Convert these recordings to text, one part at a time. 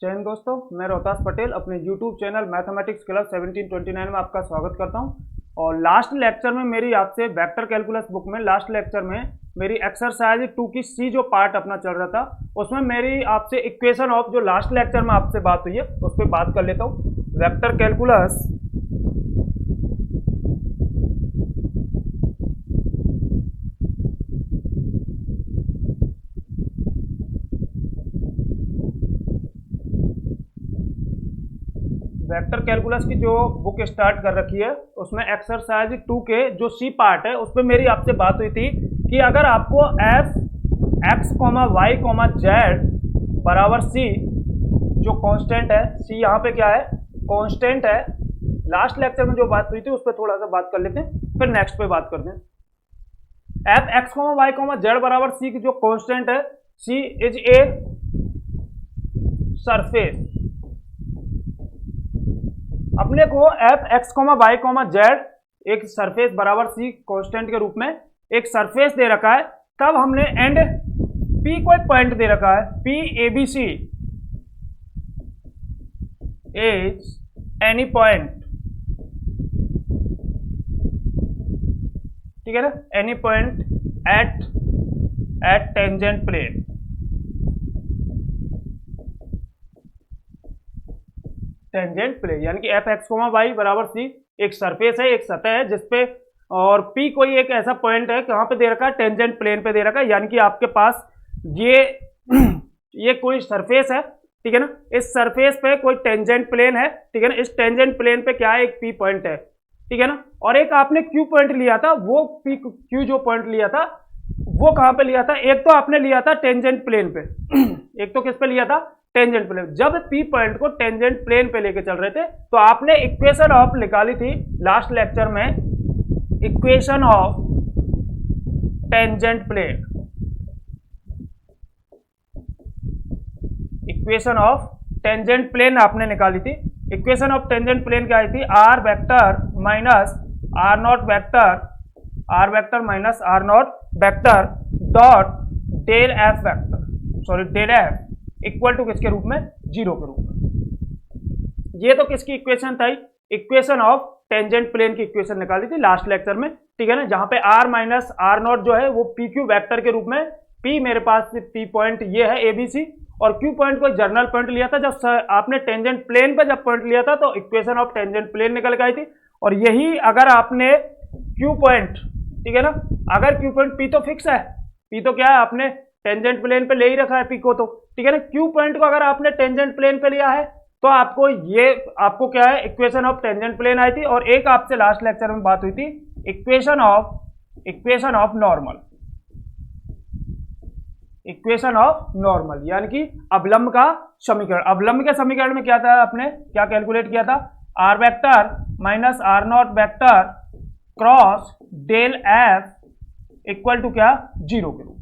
जय हिंद दोस्तों, मैं रोहतास पटेल अपने YouTube चैनल मैथमेटिक्स क्लब 1729 में आपका स्वागत करता हूं। और लास्ट लेक्चर में मेरी आपसे वेक्टर कैलकुलस बुक में लास्ट लेक्चर में मेरी एक्सरसाइज 2 की सी जो पार्ट अपना चल रहा था उसमें मेरी आपसे इक्वेशन ऑफ जो लास्ट लेक्चर में आपसे बात हुई है उस पर बात कर लेता हूँ। वेक्टर कैलकुलस वेक्टर कैलकुलस की जो बुक स्टार्ट कर रखी है उसमें एक्सरसाइज 2 के जो सी पार्ट है उस पर मेरी आपसे बात हुई थी कि अगर आपको एफ एक्स वाई जेड बराबर सी जो कांस्टेंट है, सी यहाँ पे क्या है कांस्टेंट है। लास्ट लेक्चर में जो बात हुई थी उस पर थोड़ा सा बात कर लेते हैं, फिर नेक्स्ट पे बात करते हैं। एफ एक्स वाई जेड बराबर सी की जो कांस्टेंट है, सी इज ए सरफेस। अपने को एफ एक्स वाई जेड एक सरफेस बराबर सी कांस्टेंट के रूप में एक सरफेस दे रखा है। तब हमने एंड पी कोई पॉइंट दे रखा है, P A B C is any point, ठीक है ना, any point at tangent plane. Tangent plane यानी कि एफ एक्स वाई बराबर सी एक सरफेस है, एक सतह है जिसपे, और पी कोई एक ऐसा पॉइंट है कहां पे दे रखा है, टेंजेंट प्लेन पे दे रखा है। यानी कि आपके पास ये कोई सरफेस है, ठीक है ना, इस सरफेस पे कोई टेंजेंट प्लेन है, ठीक है ना, इस टेंजेंट प्लेन पे क्या है, एक पी पॉइंट है, ठीक है ना। और एक आपने क्यू पॉइंट लिया था, वो पी क्यू जो पॉइंट लिया था वो कहां पे लिया था, एक तो आपने लिया था टेंजेंट प्लेन पे एक तो किस पे लिया था, टेंजेंट प्लेन। जब पी पॉइंट को टेंजेंट प्लेन पे लेके चल रहे थे तो आपने इक्वेशन ऑफ निकाली थी लास्ट लेक्चर में, equation of tangent plane. Equation of tangent plane आपने निकाली थी। इक्वेशन ऑफ टेंजेंट प्लेन क्या आई थी, R vector minus R not vector, R vector minus R not vector dot del F vector, sorry del F equal to किसके रूप में, 0 के रूप में। ये तो किसकी इक्वेशन था, इक्वेशन ऑफ टेंजेंट प्लेन की इक्वेशन निकाली थी लास्ट लेक्चर में, ठीक है ना, जहां पे आर माइनस आर नॉट जो है वो पी क्यू वेक्टर के रूप में, पी मेरे पास पी पॉइंट ये है एबीसी और क्यू पॉइंट को जर्नल पॉइंट लिया था। जब आपने टेंजेंट प्लेन पे जब पॉइंट लिया था तो इक्वेशन ऑफ टेंजेंट प्लेन निकल के आई थी। और यही अगर आपने क्यू पॉइंट, ठीक है ना, अगर क्यू पॉइंट पी तो फिक्स है, पी तो क्या है आपने टेंजेंट प्लेन पे ले ही रखा है पी को, तो ठीक है ना, क्यू पॉइंट को अगर आपने टेंजेंट प्लेन पे लिया है तो आपको क्या है, इक्वेशन ऑफ टेंजेंट प्लेन आई थी। और एक आपसे लास्ट लेक्चर में बात हुई थी equation of normal, equation of normal यानी कि अवलंब का समीकरण। अवलंब के समीकरण में क्या था, आपने क्या कैलकुलेट किया था, R vector minus R not vector cross del F equal to क्या, 0 के रूप।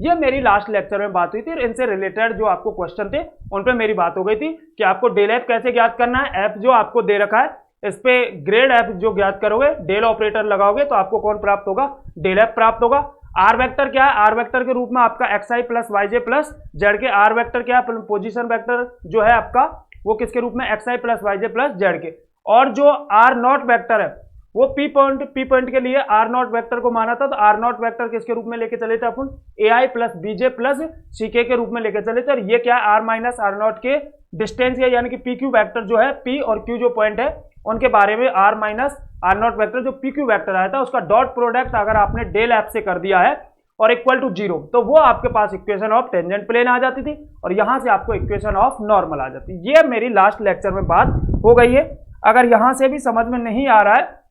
ये मेरी लास्ट लेक्चर में बात हुई थी। इनसे रिलेटेड जो आपको क्वेश्चन थे उन पे मेरी बात हो गई थी कि आपको डेल एफ कैसे ज्ञात करना है। एफ जो आपको दे रखा है इस पे ग्रेड एफ जो ज्ञात करोगे, डेल ऑपरेटर लगाओगे तो आपको कौन प्राप्त होगा, डेल एफ प्राप्त होगा। आर वेक्टर क्या है, आर वेक्टर के रूप में आपका एक्स आई plus Y J plus Z के, आर वेक्टर क्या है, पोजीशन वेक्टर जो है आपका वो किसके रूप में, एक्स आई plus Y J plus Z के। और जो आर नॉट वेक्टर है वो पी पॉइंट के लिए आर नॉट वेक्टर को माना था, तो आर नॉट वेक्टर किसके रूप में लेके चले थे अपन, ए आई प्लस बीजे प्लस सी के रूप में लेके चले थे। और ये क्या आर माइनस आर नॉट के डिस्टेंस है, यानी कि पी क्यू वेक्टर जो है, पी और क्यू जो पॉइंट है उनके बारे में R minus R not vector जो पी क्यू वेक्टर आया था उसका डॉट प्रोडक्ट अगर आपने डेल एफ से कर दिया है और इक्वल टू 0 तो वो आपके पास इक्वेशन ऑफ टेंजेंट प्लेन आ जाती थी और यहां से आपको इक्वेशन ऑफ नॉर्मल आ जाती। ये मेरी लास्ट लेक्चर में बात हो गई है। अगर यहां से भी समझ में नहीं आ रहा है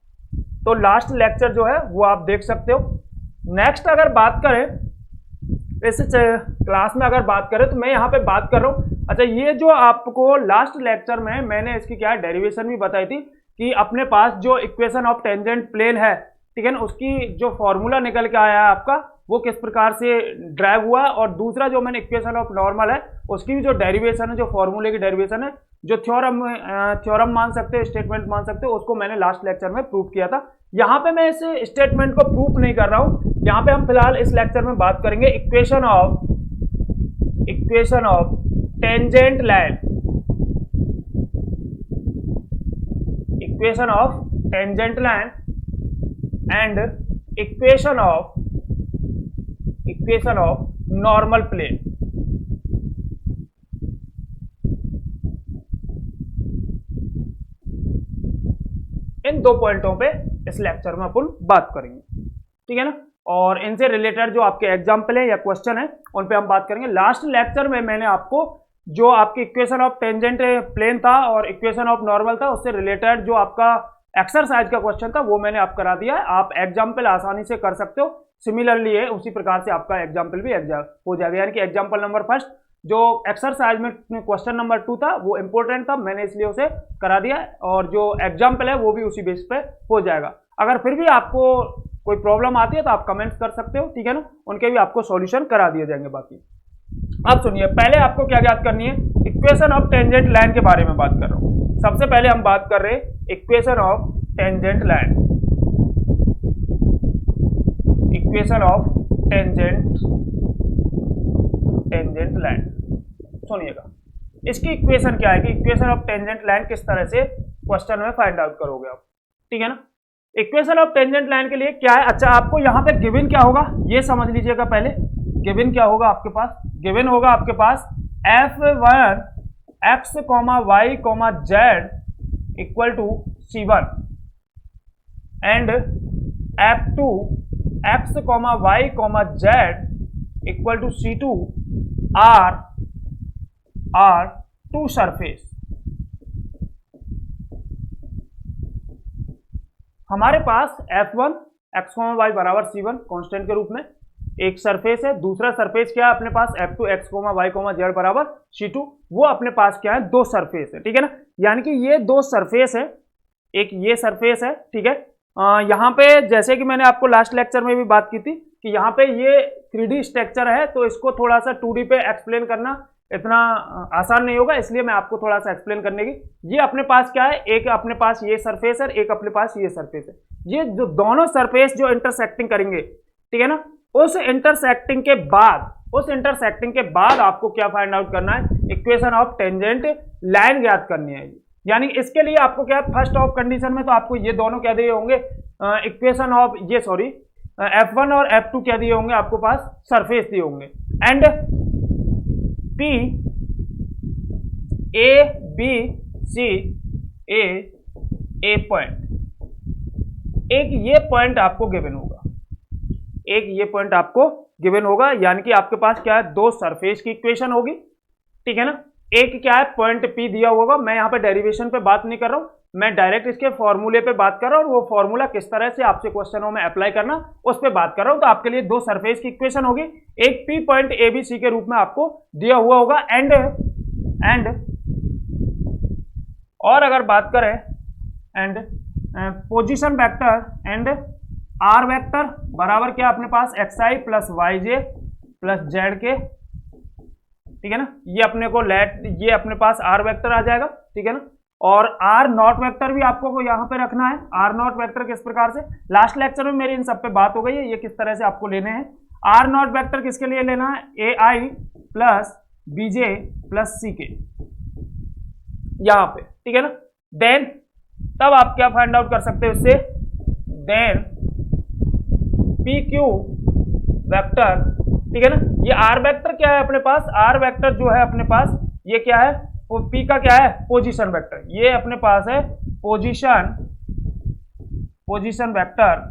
तो लास्ट लेक्चर जो है वो आप देख सकते हो। नेक्स्ट अगर बात करें इस क्लास में, अगर बात करें तो मैं यहाँ पे बात कर रहा हूँ, अच्छा ये जो आपको लास्ट लेक्चर में मैंने इसकी क्या डेरिवेशन भी बताई थी कि अपने पास जो इक्वेशन ऑफ टेंजेंट प्लेन है, ठीक है ना, उसकी जो फॉर्मूला निकल के आया है आपका वो किस प्रकार से ड्राइव हुआ है। और दूसरा जो मैंने इक्वेशन ऑफ नॉर्मल है उसकी भी जो डेरिवेशन है, जो फॉर्मूले की डेरिवेशन है, जो थ्योरम मान सकते हो, स्टेटमेंट मान सकते हो, उसको मैंने लास्ट लेक्चर में प्रूव किया था। यहाँ पे मैं इस स्टेटमेंट को प्रूव नहीं कर रहा हूँ, यहाँ पे हम फिलहाल इस लेक्चर में बात करेंगे equation of tangent line, equation of tangent line and equation of normal plane. इन दो पॉइंटों पे इस लेक्चर में अपन बात करेंगे, ठीक है ना। और इनसे रिलेटेड जो आपके एग्जाम्पल है या क्वेश्चन है उन पे हम बात करेंगे। लास्ट लेक्चर में मैंने आपको जो आपकी इक्वेशन ऑफ टेंजेंट प्लेन था और इक्वेशन ऑफ नॉर्मल था उससे रिलेटेड जो आपका एक्सरसाइज का क्वेश्चन था वो मैंने आप करा दिया है। आप एग्जाम्पल आसानी से कर सकते हो। सिमिलरली है उसी प्रकार से आपका एग्जाम्पल भी हो जाएगा, यानी कि एग्जाम्पल नंबर फर्स्ट जो एक्सरसाइज में क्वेश्चन नंबर 2 था वो इंपॉर्टेंट था, मैंने इसलिए उसे करा दिया, और जो एग्जाम्पल है वो भी उसी बेस पे हो जाएगा। अगर फिर भी आपको कोई प्रॉब्लम आती है तो आप कमेंट्स कर सकते हो, ठीक है ना, उनके भी आपको सॉल्यूशन करा दिए जाएंगे। बाकी अब सुनिए, पहले आपको क्या याद करनी है, इक्वेशन ऑफ टेंजेंट लाइन के बारे में बात कर रहा हूं। सबसे पहले हम बात कर रहे हैं equation of tangent line, equation of tangent line. सुनिएगा, इसकी इक्वेशन क्या है कि इक्वेशन ऑफ टेंजेंट लाइन किस तरह से क्वेश्चन में फाइंड आउट करोगे आप, ठीक है ना। इक्वेशन ऑफ टेंजेंट लाइन के लिए क्या है, अच्छा आपको यहां पे गिवन क्या होगा ये समझ लीजिएगा। पहले गिवन क्या होगा आपके पास, गिवन होगा आपके पास f1 x, y, z equal to c1 and f2 x, y, z equal to c2 are two surface. हमारे पास f1 x, y बराबर c1 कांस्टेंट के रूप में एक सरफेस है, दूसरा सरफेस क्या है अपने पास f2 x, y, z बराबर c2, वो अपने पास क्या है, दो सरफेस है, ठीक है ना। यानी कि ये दो सरफेस है, एक ये सरफेस है, ठीक है। यहाँ पे जैसे कि मैंने आपको लास्ट लेक्चर में भी बात की थी कि यहाँ पे ये 3D स्ट्रक्चर है तो इसको थोड़ा सा 2D पे एक्सप्लेन करना इतना आसान नहीं होगा, इसलिए मैं आपको थोड़ा सा एक्सप्लेन करने की, ये अपने पास क्या है, एक अपने पास ये सरफेस है, एक अपने पास ये सरफेस है। ये जो दोनों सरफेस जो इंटरसेक्टिंग करेंगे, ठीक है ना, उस इंटरसेक्टिंग के बाद आपको क्या फाइंड आउट करना है, इक्वेशन ऑफ टेंजेंट लाइन ज्ञात करनी है। यानी इसके लिए आपको क्या है, फर्स्ट ऑफ कंडीशन में तो आपको ये दोनों क्या दिए होंगे, इक्वेशन ऑफ f1 और f2 क्या दिए होंगे, आपको पास सरफेस दिए होंगे, and P A B C A point, एक ये पॉइंट आपको गिवन होगा, यानी कि आपके पास क्या है, दो सरफेस की इक्वेशन होगी, ठीक है ना। एक क्या है, पॉइंट P दिया होगा। मैं यहाँ पे डेरिवेशन पे बात नहीं कर रहा हूँ, मैं डायरेक्ट इसके फॉर्मूले पे बात कर रहा हूँ, और वो फॉर्मूला किस तरह से आपसे क्वेश्चनों में अप्लाई करना उस पे बात कर रहा हूँ। तो आपके लिए दो सरफेस की इक्वेशन होगी, एक P पॉइंट ABC के रूप में आपको दिया हुआ होगा, एंड और अगर बात करें and position vector and R vector बराबर क्या अपने पास xi plus yj plus zk, ठीक है ना। ये अपने पास R वेक्टर आ जाएगा, ठीक है ना। और R नॉट वेक्टर भी आपको यहाँ पे रखना है। R नॉट वेक्टर किस प्रकार से, लास्ट लेक्चर में मेरी इन सब पे बात हो गई है, ये किस तरह से आपको लेने हैं। R नॉट वेक्टर किसके लिए लेना है, AI plus BJ plus CK यहाँ पे, ठीक है ना। देन तब आप क्या फाइंड आउट कर सकते हो इससे, देन PQ वेक्टर, ठीक है ना। ये R वेक्टर क्या है अपने पास, R वेक्टर जो है अपने पास ये क्या है, P का क्या है, पोजीशन वेक्टर, ये अपने पास है position vector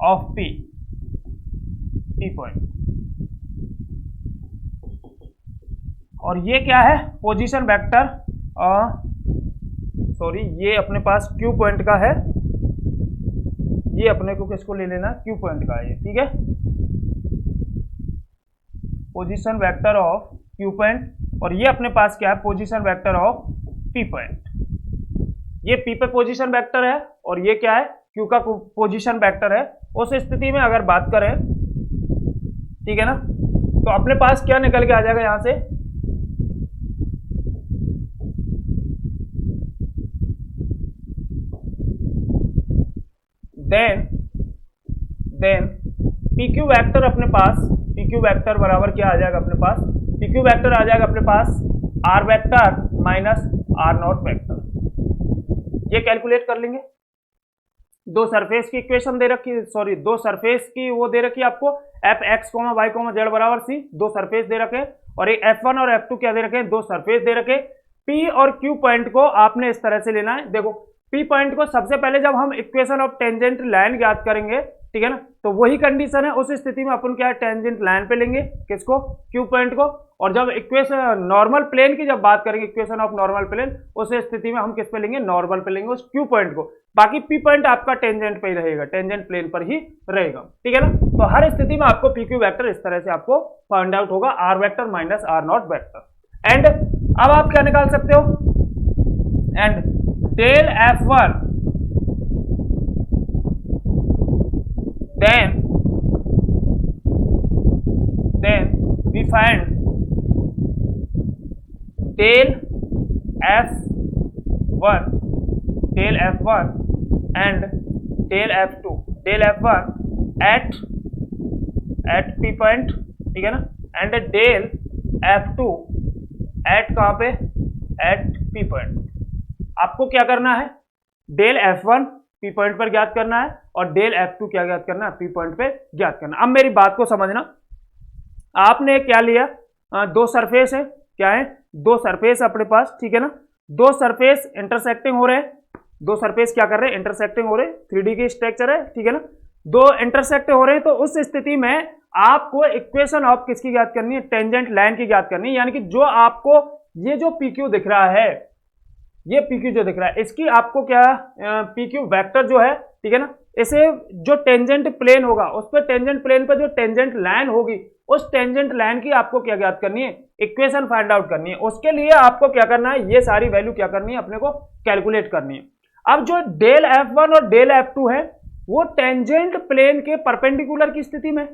of P point, और ये क्या है, पोजीशन वेक्टर ये अपने पास Q पॉइंट का है, ये अपने को किसको ले लेना, Q पॉइंट का है ये, ठीक है। Position vector of Q point, और ये अपने पास क्या है, position vector of P point. ये P पे पोजीशन वेक्टर है और ये क्या है, Q का पोजीशन वेक्टर है। उस स्थिति में अगर बात करें, ठीक है ना, तो अपने पास क्या निकल के आ जाएगा यहां से, देन PQ वेक्टर अपने पास, PQ वेक्टर बराबर क्या आ जाएगा अपने पास, PQ वेक्टर आ जाएगा अपने पास R vector minus R not vector. ये कैलकुलेट कर लेंगे। दो सरफेस की इक्वेशन दे रखी, सॉरी दो सरफेस की वो दे रखी है आपको, एफ एक्स वाई जेड बराबर सी, दो सरफेस दे रखे, और एक F1 और F2 क्या दे रखे, दो सरफेस दे रखे। P और Q पॉइंट को आपने इस तरह से लेना है। देखो P पॉइंट को सबसे पहले जब हम इक्वेशन ऑफ टेंजेंट लाइन ज्ञात करेंगे, ठीक है ना, तो वही कंडीशन है, उस स्थिति में अपन क्या है, टेंजेंट लाइन पे लेंगे किसको, Q पॉइंट को। और जब इक्वेशन नॉर्मल प्लेन की जब बात करेंगे, इक्वेशन ऑफ नॉर्मल प्लेन, उस स्थिति में हम किस पे लेंगे, नॉर्मल पे लेंगे उस Q पॉइंट को। बाकी P पॉइंट आपका टेंजेंट पे ही रहेगा, टेंजेंट प्लेन पर ही रहेगा, ठीक है ना। तो हर स्थिति में आपको PQ वेक्टर इस तरह से आपको फाइंड आउट होगा, R vector minus R not vector. And अब आप क्या निकाल सकते हो, and del F1 then we find del F1 and del F2, del F1 at P point, ठीक है ना, एंड del F2 at कहां पे, at P point। आपको क्या करना है, डेल F1 P पॉइंट पर ज्ञात करना है और डेल F2 क्या ज्ञात करना है, P पॉइंट पे ज्ञात करना। अब मेरी बात को समझना, आपने क्या लिया, दो सरफेस है, क्या है, दो सरफेस अपने पास, ठीक है ना, दो सरफेस इंटरसेक्टिंग हो रहे हैं, दो सरफेस क्या कर रहे हैं, इंटरसेक्टिंग हो रहे हैं, 3D की स्ट्रक्चर है, ठीक है ना, दो इंटरसेक्ट हो रहे हैं। तो उस स्थिति में आपको इक्वेशन ऑफ किसकी ज्ञात करनी है, टेंजेंट लाइन की ज्ञात करनी है। यानी कि जो आपको ये जो PQ दिख रहा है, ये PQ जो दिख रहा है, इसकी आपको क्या PQ वेक्टर जो है, ठीक है ना, इसे जो टेंजेंट प्लेन होगा उस पर, टेंजेंट प्लेन पर जो टेंजेंट लाइन होगी, उस टेंजेंट लाइन की आपको क्या ज्ञात करनी है, इक्वेशन फाइंड आउट करनी है। उसके लिए आपको क्या करना है, ये सारी वैल्यू क्या करनी है, अपने को कैलकुलेट करनी है। अब जो डेल F1 और डेल F2 है, वो टेंजेंट प्लेन के परपेंडिकुलर की स्थिति में,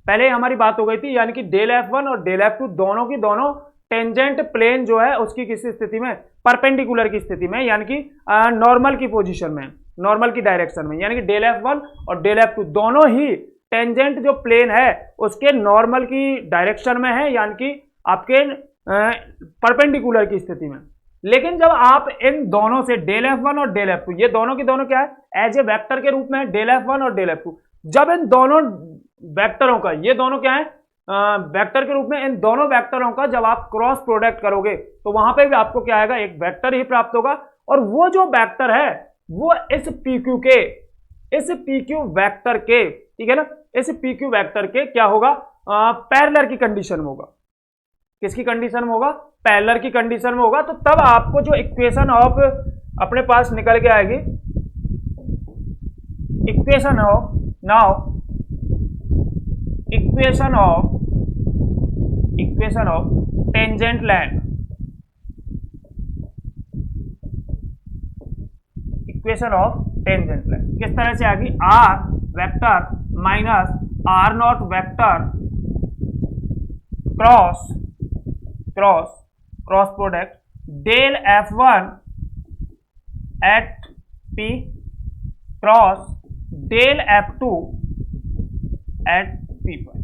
पहले हमारी बात हो गई थी, यानी कि डेल F1 और डेल F2 दोनों की दोनों टेंजेंट प्लेन जो है उसकी किस स्थिति में, परपेंडिकुलर की स्थिति में, यानी कि नॉर्मल की पोजीशन में, नॉर्मल की डायरेक्शन में। यानी कि डेल F1 और डेल F2 दोनों ही टेंजेंट जो प्लेन है उसके नॉर्मल की डायरेक्शन में है, यानी कि आपके परपेंडिकुलर की स्थिति में। लेकिन जब आप इन दोनों से डेल F1 और डेल F2, ये दोनों की दोनों क्या है, एज ए वेक्टर के रूप में डेल F1 और डेल F2, जब इन दोनों वेक्टरों का, ये दोनों क्या है, वेक्टर के रूप में, इन दोनों वेक्टरों का जब आप क्रॉस प्रोडक्ट करोगे तो वहां पे भी आपको क्या आएगा, एक वेक्टर ही प्राप्त होगा। और वो जो वेक्टर है वो इस PQ वेक्टर के, ठीक है ना, इस PQ वेक्टर के क्या होगा, पैरेलल की कंडीशन में होगा। किसकी कंडीशन में होगा, पैरेलल की कंडीशन में होगा। तो तब आपको जो इक्वेशन ऑफ अपने पास निकल के आएगी, equation of, now equation of tangent line, equation of tangent line किस तरह से आएगी, R vector minus R not vector cross product del F1 at P cross del F2 at P पर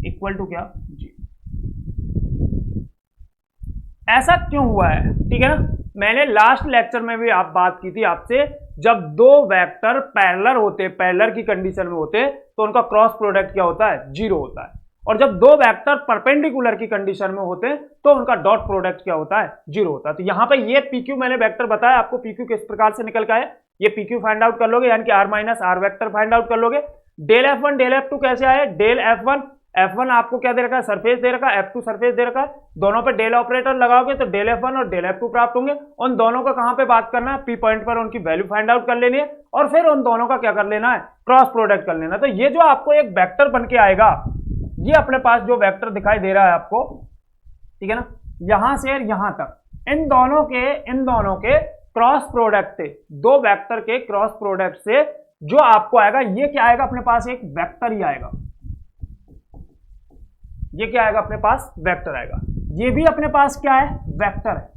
इक्वल टू क्या, जी। ऐसा क्यों हुआ है, ठीक है ना, मैंने लास्ट लेक्चर में भी आप बात की थी आपसे, जब दो वेक्टर पैरेलल होते, पैरेलल की कंडीशन में होते, तो उनका क्रॉस प्रोडक्ट क्या होता है, 0 होता है। और जब दो वेक्टर परपेंडिकुलर की कंडीशन में होते तो उनका डॉट प्रोडक्ट क्या होता है, 0 होता है। तो यहां पे ये PQ मैंने वेक्टर बताया आपको, PQ किस प्रकार से निकल का है, ये PQ फाइंड आउट कर लोगे, यानी कि R minus R vector find out कर लोगे। डेल F1 डेल F2 कैसे आए, डेल F1 आपको क्या दे रखा है, सरफेस दे रखा है, F2 सरफेस दे रखा है, दोनों पे डेल ऑपरेटर लगाओगे तो डेल F1 और डेल F2 प्राप्त होंगे। उन दोनों का कहां पे बात करना है, P पॉइंट पर उनकी वैल्यू फाइंड आउट कर लेनी है और फिर उन दोनों का क्या कर लेना है, क्रॉस प्रोडक्ट कर लेना। तो ये जो आपको एक वेक्टर बन के आएगा, ये अपने पास जो वेक्टर दिखाई दे रहा है आपको, ठीक है ना, यहां से यहां तक, इन दोनों के क्रॉस प्रोडक्ट से, दो वेक्टर के क्रॉस प्रोडक्ट से जो आपको आएगा, ये क्या आएगा, अपने पास एक वेक्टर ही आएगा। ये क्या आएगा, अपने पास वेक्टर आएगा। ये भी अपने पास क्या है, वेक्टर है।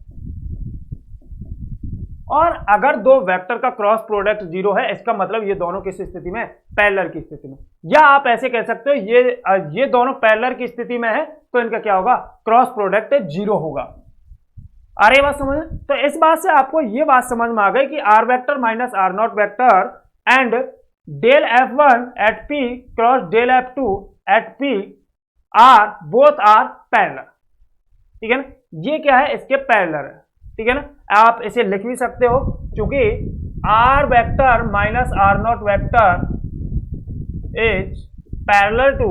और अगर दो वेक्टर का क्रॉस प्रोडक्ट 0 है, इसका मतलब ये दोनों किस स्थिति में, पैरेलल की स्थिति में। या आप ऐसे कह सकते हो ये दोनों पैरेलल की स्थिति में है तो इनका क्या होगा, क्रॉस प्रोडक्ट 0 होगा। आ रही बात समझ? तो इस बात से आपको ये बात समझ में आ गई कि R vector minus R not vector and del F1 at P cross del F2 at P are both are parallel. ठीक है ना, ये क्या है, इसके पैरेलल है। ठीक है ना, आप इसे लिख भी सकते हो क्योंकि R vector minus R not vector is parallel to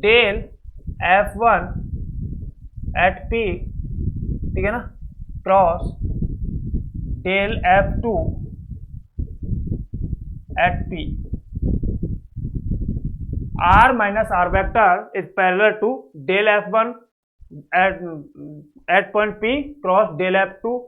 del F1 at P, ठीक है ना, cross del F2 at P। R minus R vector is parallel to del F1 at point P cross del F2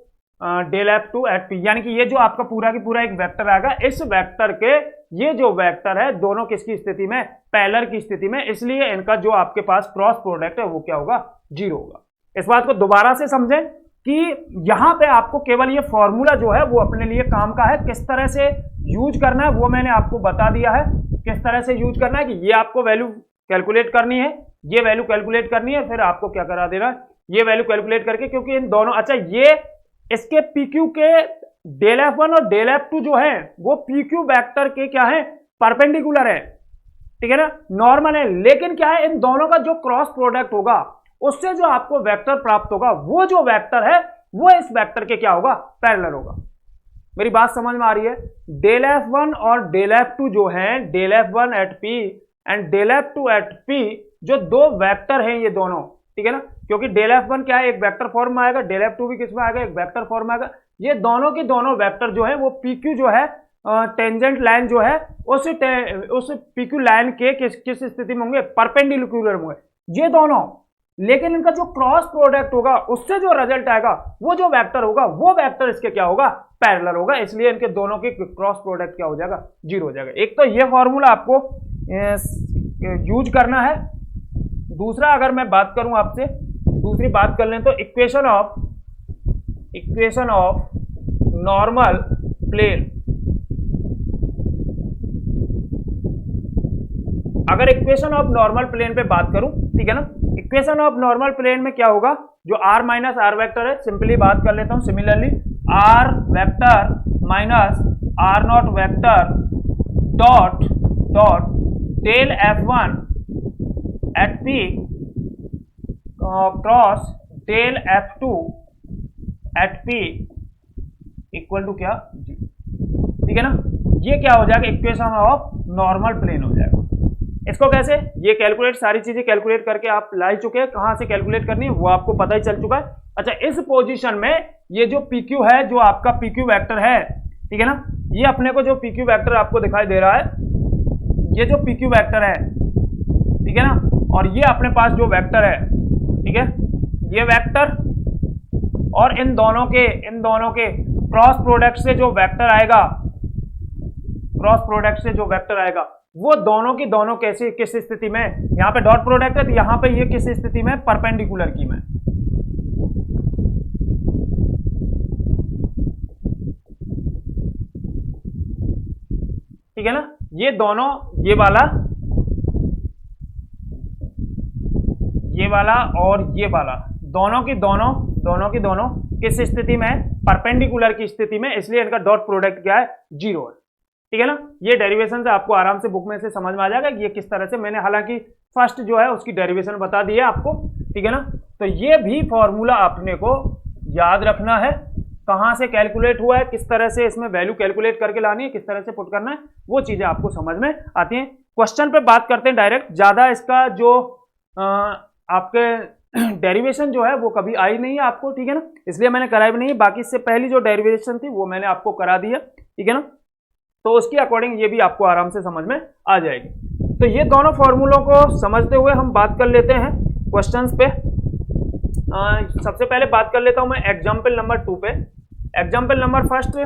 at P। यानी कि ये जो आपका पूरा की पूरा एक वेक्टर आएगा, इस वेक्टर के ये जो वेक्टर है दोनों किसकी स्थिति में, पैरेलल की स्थिति में, इसलिए इनका जो आपके पास क्रॉस प्रोडक्ट है वो क्या होगा, 0 होगा। इस बात को दोबारा से समझें कि यहां पे आपको केवल ये फॉर्मूला जो है वो अपने लिए काम का है, किस तरह से यूज करना है वो मैंने आपको बता दिया है। किस तरह से यूज करना है कि ये आपको वैल्यू कैलकुलेट करनी है, ये वैल्यू कैलकुलेट करनी है, फिर आपको क्या करा देना है, ये वैल्यू कैलकुलेट करके, क्योंकि इन दोनों, अच्छा ये इसके PQ के डेल F1 और डेल F2 जो है वो PQ वेक्टर के क्या है, परपेंडिकुलर है। ठीक है ना, नॉर्मल है, लेकिन क्या है, इन दोनों का जो क्रॉस प्रोडक्ट होगा उससे जो आपको वेक्टर प्राप्त होगा, वो जो वेक्टर है वो इस वेक्टर के क्या होगा, पैरेलल होगा। मेरी बात समझ में आ रही है? डेल F1 और डेल F2 जो है, del F1 at P and del F2 at P, जो दो वेक्टर हैं ये दोनों, ठीक है ना, क्योंकि डेल F1 क्या है, एक वेक्टर फॉर्म में आएगा, डेल F2 भी किसमें आएगा, एक वेक्टर फॉर्म में आएगा। ये दोनों के दोनों वेक्टर जो है वो PQ जो है, टेंजेंट लाइन जो है उस PQ लाइन के किस स्थिति में होंगे, परपेंडिकुलर होंगे ये दोनों। लेकिन इनका जो क्रॉस प्रोडक्ट होगा उससे जो रिजल्ट आएगा, वो जो वेक्टर होगा वो वेक्टर इसके क्या होगा, पैरेलल होगा, इसलिए इनके दोनों के क्रॉस प्रोडक्ट क्या हो जाएगा, 0 हो जाएगा। एक तो ये फॉर्मूला आपको यूज करना है। दूसरा अगर मैं बात करूं आपसे, दूसरी बात कर लें तो इक्वेशन ऑफ नॉर्मल प्लेन। अगर इक्वेशन ऑफ नॉर्मल प्लेन पे बात करूं, ठीक है ना, इक्वेशन ऑफ नॉर्मल प्लेन में क्या होगा, जो r माइनस आर वेक्टर है, सिंपली बात कर लेता हूं, similarly r vector minus r not vector dot del F1 at P cross del F2 at P equal to क्या, ठीक है ना, ये क्या हो जाएगा, इक्वेशन ऑफ नॉर्मल प्लेन हो जाएगा। इसको कैसे, ये कैलकुलेट, सारी चीजें कैलकुलेट करके आप ला ही चुके हैं, कहां से कैलकुलेट करनी है वो आपको पता ही चल चुका है। अच्छा, इस पोजीशन में ये जो PQ है, जो आपका PQ वेक्टर है, ठीक है ना, ये अपने को जो PQ वेक्टर आपको दिखाई दे रहा है, ये जो PQ वेक्टर है, ठीक है ना, और ये अपने पास जो वेक्टर है, ठीक है, ये वेक्टर और इन दोनों के क्रॉस प्रोडक्ट से जो वेक्टर आएगा, क्रॉस प्रोडक्ट से जो वेक्टर आएगा वो दोनों की दोनों कैसे, किस स्थिति में, यहां पे डॉट प्रोडक्ट है तो यहां पे ये किस स्थिति में, परपेंडिकुलर की में। ठीक है ना, ये दोनों, ये वाला और ये वाला, दोनों की दोनों किस स्थिति में, परपेंडिकुलर की स्थिति में, इसलिए इनका डॉट प्रोडक्ट क्या है, 0 है। ठीक है ना, ये डेरिवेशन से आपको आराम से बुक में से समझ में आ जाएगा कि ये किस तरह से, मैंने हालांकि फर्स्ट जो है उसकी डेरिवेशन बता दी है आपको, ठीक है ना। तो ये भी फॉर्मूला अपने को याद रखना है, कहां से कैलकुलेट हुआ है, किस तरह से इसमें वैल्यू कैलकुलेट करके लानी है, किस तरह से पुट करना है, वो चीजें आपको समझ में आती हैं। क्वेश्चन पे बात करते हैं डायरेक्ट, ज्यादा इसका जो आपके डेरिवेशन जो है वो कभी आई नहीं है आपको, ठीक है ना, इसलिए मैंने कराई भी नहीं है। बाकी इससे पहली जो डेरिवेशन थी वो मैंने आपको करा दी है, ठीक है ना, तो उसकी अकॉर्डिंग ये भी आपको आराम से समझ में आ जाएगी। तो ये दोनों फॉर्मूलों को समझते हुए हम बात कर लेते हैं क्वेश्चंस पे। सबसे पहले बात कर लेता हूं मैं एग्जाम्पल नंबर 2 पे। एग्जाम्पल नंबर फर्स्ट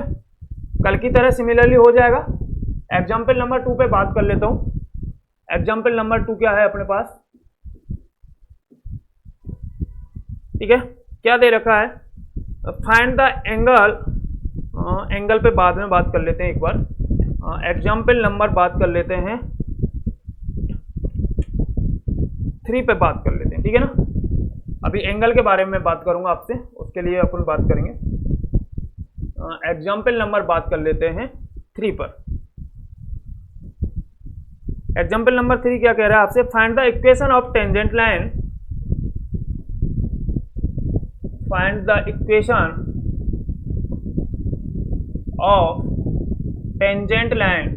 कल की तरह सिमिलरली हो जाएगा। एग्जाम्पल नंबर 2 पे बात कर लेता हूं। एग्जाम्पल नंबर 2 क्या है अपने पास, ठीक है। क्या दे रखा है, फाइंड द एंगल, एंगल पे बाद में बात कर लेते हैं एक बार, एग्जाम्पल नंबर बात कर लेते हैं 3 पे बात कर लेते हैं, ठीक है ना। अभी एंगल के बारे में बात करूंगा आपसे, उसके लिए अपन बात करेंगे। एग्जाम्पल नंबर बात कर लेते हैं 3 पर। एग्जाम्पल नंबर 3 क्या कह रहा है आपसे, find the equation of tangent line, find the equation of tangent line,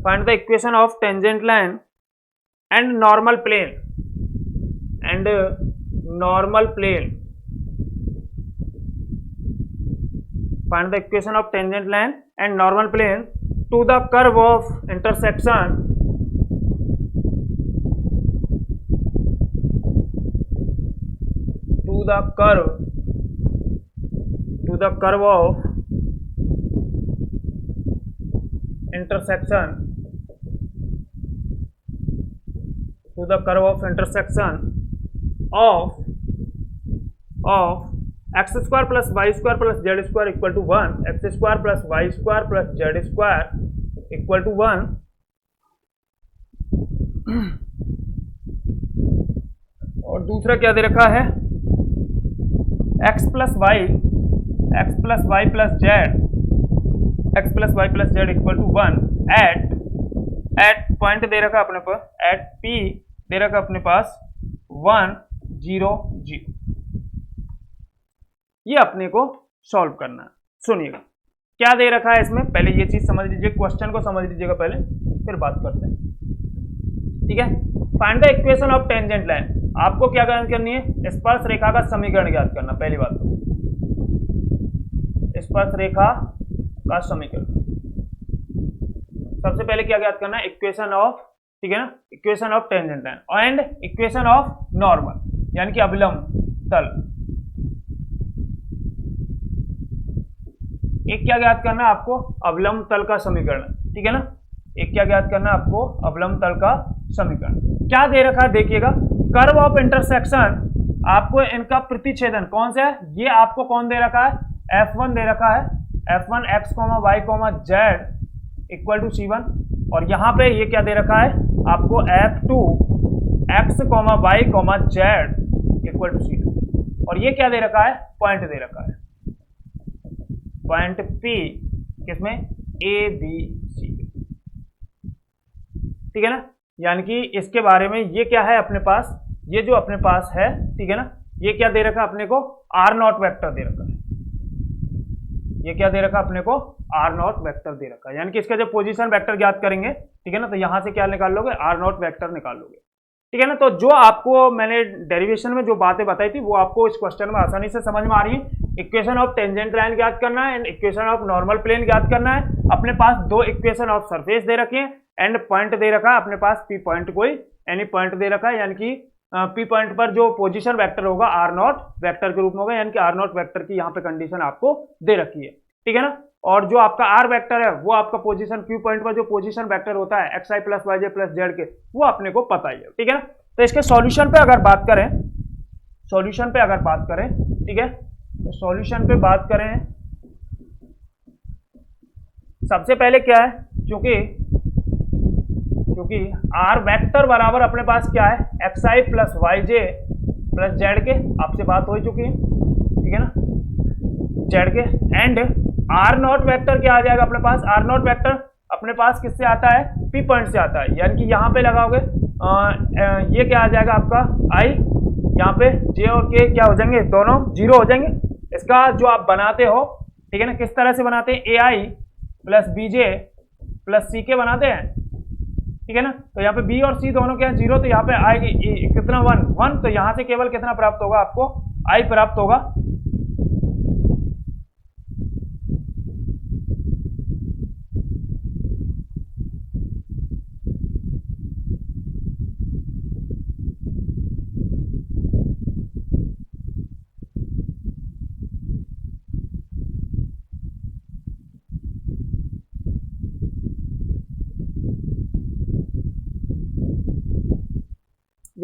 find the equation of tangent line and normal plane, and normal plane, find the equation of tangent line and normal plane to the curve of intersection, to the curve of intersection, to the curve of intersection of x square plus y square plus z square equal to 1, x square plus y square plus z square equal to 1, और दूसरा क्या दे रखा है, x plus y plus z, x plus y plus z equal to 1 at point दे रखा अपने पास, at p दे रखा अपने पास 1 0 0। ये अपने को सॉल्व करना है। सुनिएगा क्या दे रखा है इसमें, पहले ये चीज समझ लीजिए, क्वेश्चन को समझ लीजिएगा पहले, फिर बात करते हैं, ठीक है। Find the equation of tangent line, आपको क्या ज्ञात करनी है, स्पर्श रेखा का समीकरण ज्ञात करना। पहली बात तो स्पर्श रेखा का समीकरण, सबसे पहले क्या ज्ञात करना है, इक्वेशन ऑफ, ठीक है ना, equation of tangent line and equation of normal, यानी कि अभिलंब तल। एक क्या ज्ञात करना है आपको, अवलंब तल का समीकरण, ठीक है ना। एक क्या ज्ञात करना है आपको, अवलंब तल का समीकरण। क्या दे रखा है देखिएगा, कर्व ऑफ इंटरसेक्शन, आपको इनका प्रतिच्छेदन कौन सा है, ये आपको कौन दे रखा है, F1 दे रखा है, F1 x, y, z equal to C1, और यहाँ पे ये क्या दे रखा है आपको, F2 x, y, z equal to C2, और ये क्या दे रखा है, पॉइंट दे रखा है, पॉइंट P किसमें, A B C, ठीक है ना। यानी कि इसके बारे में ये क्या है अपने पास, ये जो अपने पास है, ठीक है ना, ये क्या दे रखा अपने को, R0 वेक्टर दे रखा है, ये क्या दे रखा अपने को, R0 वेक्टर दे रखा है। यानी कि इसका जब पोजीशन वेक्टर ज्ञात करेंगे, ठीक है ना, तो यहां से क्या निकाल लोगे, R0 वेक्टर निकाल लोगे, ठीक है ना। तो जो आपको मैंने डेरिवेशन में जो बातें बताई थी वो आपको इस क्वेश्चन में आसानी से समझ में आ रही है। इक्वेशन ऑफ टेंजेंट लाइन ज्ञात करना है and equation of normal plane ज्ञात करना है। अपने पास दो इक्वेशन ऑफ सरफेस दे रखे हैं एंड पॉइंट दे रखा है अपने पास, पी पॉइंट, कोई एनी पॉइंट दे रखा है, यानी कि पी पॉइंट पर जो पोजीशन वेक्टर होगा R0 वेक्टर के रूप में होगा, यानी कि R0 वेक्टर की यहाँ पे कंडीशन आपको दे रखी है, ठीक है ना। और जो आपका R वेक्टर है वो आपका पोजीशन Q पॉइंट पर जो पोजीशन वेक्टर होता है xi plus yj plus z के, वो अपने को पता ही है, ठीक है ना। तो इसके सॉल्यूशन पे अगर बात करें, सॉल्यूशन पे अगर बात करें, ठीक है, तो सॉल्यूशन पे बात करें, सबसे पहले क्या है, क्योंकि R वेक्टर बराबर अपने पास क्या है, xi plus yj plus z के, आपसे बात हो चुकी है, ठीक है ना, z के, एंड R0 वेक्टर क्या आ जाएगा अपने पास, R0 वेक्टर अपने पास किससे आता है, P पॉइंट से आता है, यानी कि यहाँ पे लगाओगे ये क्या आ जाएगा आपका I, यहाँ पे J और K क्या हो जाएंगे, दोनों जीरो हो जाएंगे। इसका जो आप बनाते हो, ठीक है ना, किस तरह से बनाते हैं, AI plus BJ plus CK बनाते हैं, ठीक है ना। तो यहाँ पे B और C दोनों क्या है, जीरो, तो यहाँ पे आएगी कितना, 1, तो यहाँ से केवल कितना प्राप्त होगा आपको, I प्राप्त होगा,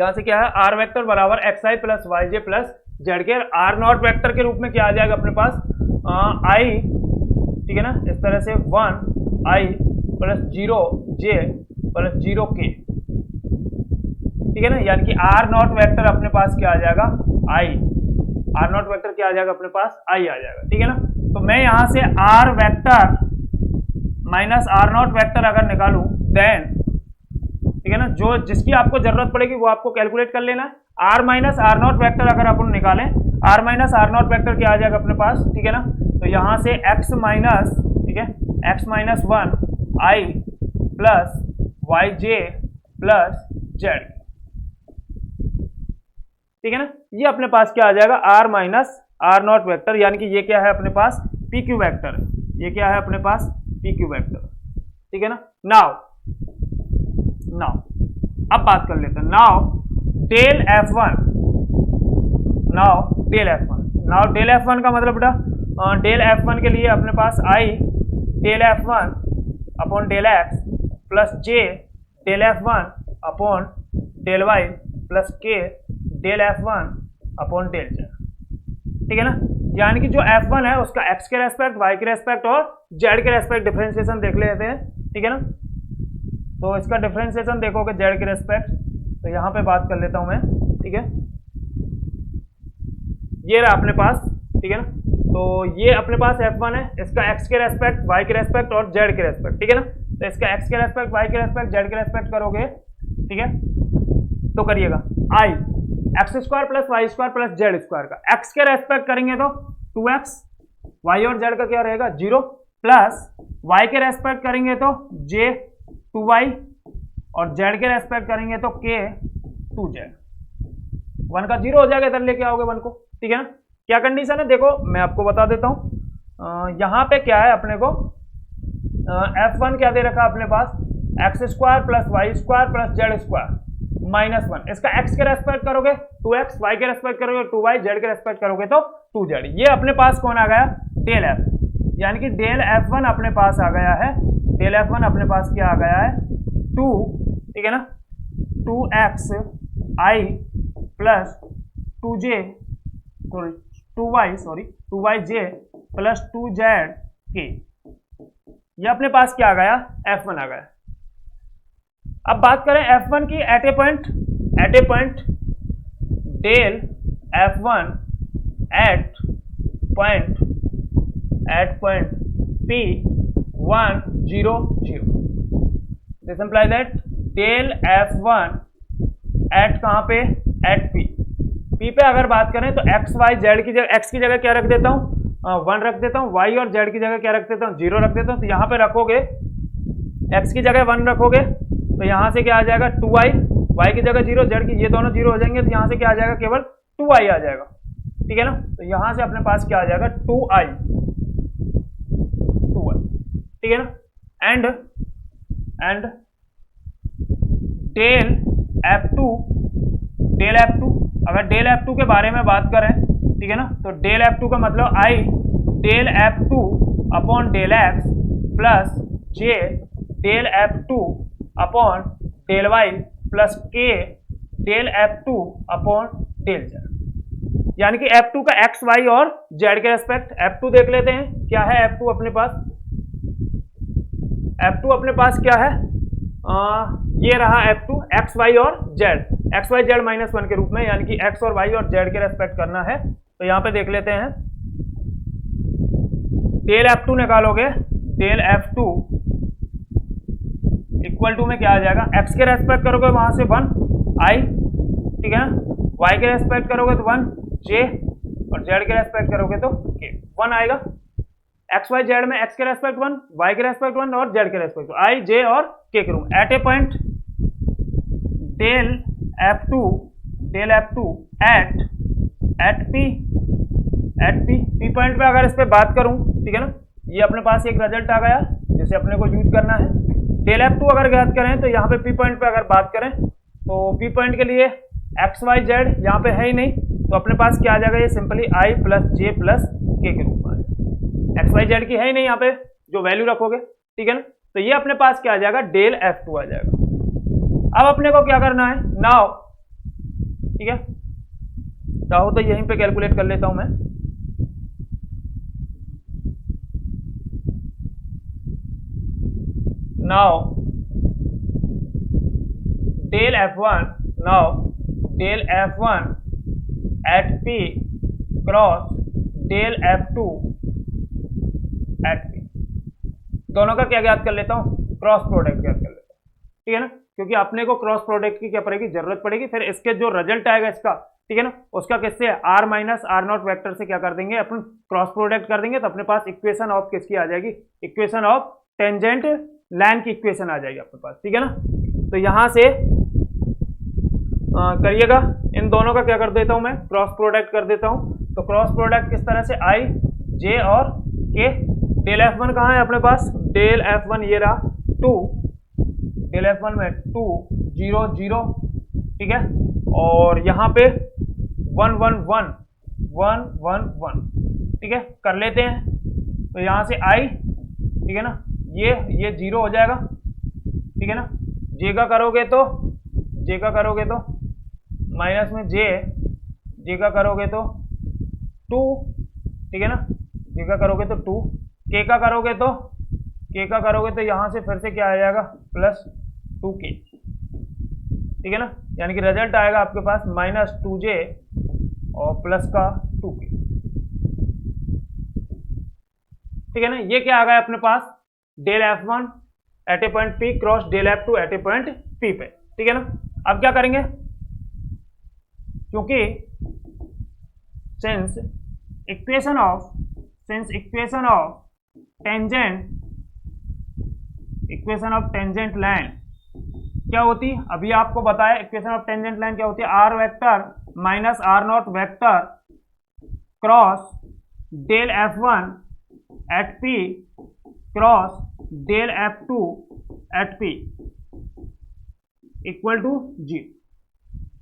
यहाँ से क्या है आर वेक्टर बराबर एक्स आई plus Y J plus Z के, आर नॉट वेक्टर के रूप में क्या आ जाएगा अपने पास आई, ठीक है ना, इस तरह से 1 आई प्लस 0 जे प्लस 0 के, ठीक है ना, यानी कि आर नॉट वेक्टर अपने पास क्या आ जाएगा आई, आर नॉट वेक्टर क्या आ जाएगा अपने पास आई आ जाएगा, ठीक है ना। तो मैं यहां से R vector minus R not vector अगर निकालूं देन, ठीक है ना, जो जिसकी आपको जरूरत पड़ेगी वो आपको कैलकुलेट कर लेना है। R minus R not vector अगर अपन निकालें, R minus R not vector क्या आ जाएगा अपने पास, ठीक है ना, तो यहां से एक्स माइनस, ठीक है, X minus 1 I plus Y J plus Z, ठीक है ना, ये अपने पास क्या आ जाएगा R minus R not vector, यानी कि ये क्या है अपने पास पी क्यू वैक्टर, ये क्या है अपने पास पी क्यू वैक्टर, ठीक है ना। नाउ अब बात कर लेते हैं now del F1, now del F1 का मतलब बेटा डेल F1 के लिए अपने पास I del F1 upon del X plus J del F1 upon del Y plus K del F1 upon del Z, ठीक है ना, यानी कि जो F1 है उसका x के रेस्पेक्ट, y के रेस्पेक्ट और z के रेस्पेक्ट डिफरेंशिएशन देख लेते हैं, ठीक है ना। तो इसका डिफरेंशिएशन देखोगे z के रेस्पेक्ट, तो यहाँ पे बात कर लेता हूँ मैं, ठीक है, ये रहा अपने पास, ठीक है ना, तो ये अपने पास F1 है, इसका x के रेस्पेक्ट, y के रेस्पेक्ट और z के रेस्पेक्ट, ठीक है ना, तो इसका x के रेस्पेक्ट, y के रेस्पेक्ट, z के रेस्पेक्ट करोगे, ठीक है, तो करिएगा आई X square plus Y square plus Z square का x के रेस्पेक्ट करेंगे तो 2x, y और z का क्या रहेगा 0, प्लस y के रेस्पेक्ट करेंगे तो j 2y और z के रेस्पेक्ट करेंगे तो k 2z, 1 का 0 हो जाएगा, इधर लेके आओगे 1 को, ठीक है ना। क्या कंडीशन है देखो मैं आपको बता देता हूं, यहां पे क्या है अपने को F1 क्या दे रखा अपने पास x square plus Y square plus Z square minus 1, इसका x के रेस्पेक्ट करोगे 2x, y के रेस्पेक्ट करोगे 2y, z के रेस्पेक्ट करोगे तो 2z, ये अपने पास कौन आ गया डेल F, यानी कि डेल F1 अपने पास आ गया है, डेल F1 अपने पास क्या आ गया है 2, ठीक है ना, 2x i plus 2y j plus 2z k, ये अपने पास क्या आ गया F1 आ गया। अब बात करें F1 की at A point del F1 at point P1 0 0, this imply that del F1 at कहां पे एट P पे अगर बात करें तो x y z की जगह x की जगह क्या रख देता हूं 1 रख देता हूं, y और z की जगह क्या रख देता हूं 0 रख देता हूं, तो यहां पे रखोगे x की जगह 1 रखोगे तो यहां से क्या आ जाएगा 2y, y की जगह 0, z की ये दोनों 0 हो जाएंगे, तो यहां से क्या आ जाएगा केवल 2y आ जाएगा, ठीक है ना, तो यहां से अपने पास क्या आ जाएगा 2y, ठीक है ना। एंड डेल F2 अगर डेल F2 के बारे में बात करें, ठीक है ना, तो डेल F2 का मतलब I del F2 upon del X plus J del F2 upon del Y plus K del F2 upon del Z, यानी कि F2 का x y और z के रेस्पेक्ट F2 देख लेते हैं क्या है F2 अपने पास, F2 अपने पास क्या है ये रहा F2 x y और z, x y z minus 1 के रूप में, यानी कि x और y और z के रेस्पेक्ट करना है, तो यहां पे देख लेते हैं डेल F2 निकालोगे, डेल F2 इक्वल टू में क्या आ जाएगा x के रेस्पेक्ट करोगे वहां से 1 i, ठीक है ना, y के रेस्पेक्ट करोगे तो 1 j और z के रेस्पेक्ट करोगे तो k, 1 आएगा, x y z में x के रेस्पेक्ट 1, y के रेस्पेक्ट 1 और z के रेस्पेक्ट i j और k के रूप at A point del F2 at P point पे अगर इस पे बात करूं, ठीक है ना, ये अपने पास एक रिजल्ट आ गया जिसे अपने को यूज करना है। डेल F2 अगर बात करें तो यहाँ पे P पॉइंट पे अगर बात करें तो P पॉइंट के लिए x y z यहाँ पे है ही नहीं, तो अपने पास क्या आ जाएगा ये simply i plus j plus k के रूप में आ जाएगा, x y z की है ही नहीं यहाँ पे जो वैल्यू रखोगे, ठीक है ना, तो ये अपने पास क्या आ जाएगा डेल F2 आ जाएगा। अब अपने को क्या करना है, नाउ ठीक है, चाहो तो यहीं पे कैलकुलेट कर लेता हूं मैं। Now del F1 at P cross del F2 at P, दोनों का क्या ज्ञात कर लेता हूँ, क्रॉस प्रोडक्ट ज्ञात कर लेता हूँ, ठीक है ना, क्योंकि अपने को क्रॉस प्रोडक्ट की क्या पड़ेगी, जरूरत पड़ेगी। फिर इसके जो रिजल्ट आएगा इसका, ठीक है ना, उसका किससे, R minus R not vector से क्या कर देंगे, अपन क्रॉस प्रोडक्ट कर देंगे, तो अपने पास इक्वेशन ऑफ किसकी आ जाएगी, इक्वेशन ऑफ टेंजेंट लाइन की इक्वेशन आ जाएगी अपने पास, ठीक है ना। तो यहां से करिएगा, इन दोनों का क्या कर देता हूं मैं, क्रॉस प्रोडक्ट कर देता हूं। तो क्रॉस प्रोडक्ट किस तरह से, आई जे और के, डेल F1 कहाँ है अपने पास, डेल F1 ये रहा 2, डेल F1 में 2 0 0, ठीक है, और यहाँ पे 1 1 1 1 1 1, ठीक है, कर लेते हैं। तो यहाँ से आई, ठीक है ना, ये 0 हो जाएगा, ठीक है ना, जे का करोगे तो माइनस में जे का करोगे तो 2, ठीक है ना, जे का करोगे तो 2, के का करोगे तो यहाँ से फिर से क्या आ जाएगा, प्लस 2k, ठीक है ना, यानी कि रिजल्ट आएगा आपके पास माइनस 2j और प्लस का 2k, ठीक है ना। ये क्या आ गया अपने पास, del F1 at A point P cross del F2 at A point P पे, ठीक है ना। अब क्या करेंगे, क्योंकि since equation of tangent line क्या होती है, अभी आपको बताया इक्वेशन ऑफ टेंजेंट लाइन क्या होती है, R vector minus R not vector cross del F1 at P cross del F2 at P equal to 0।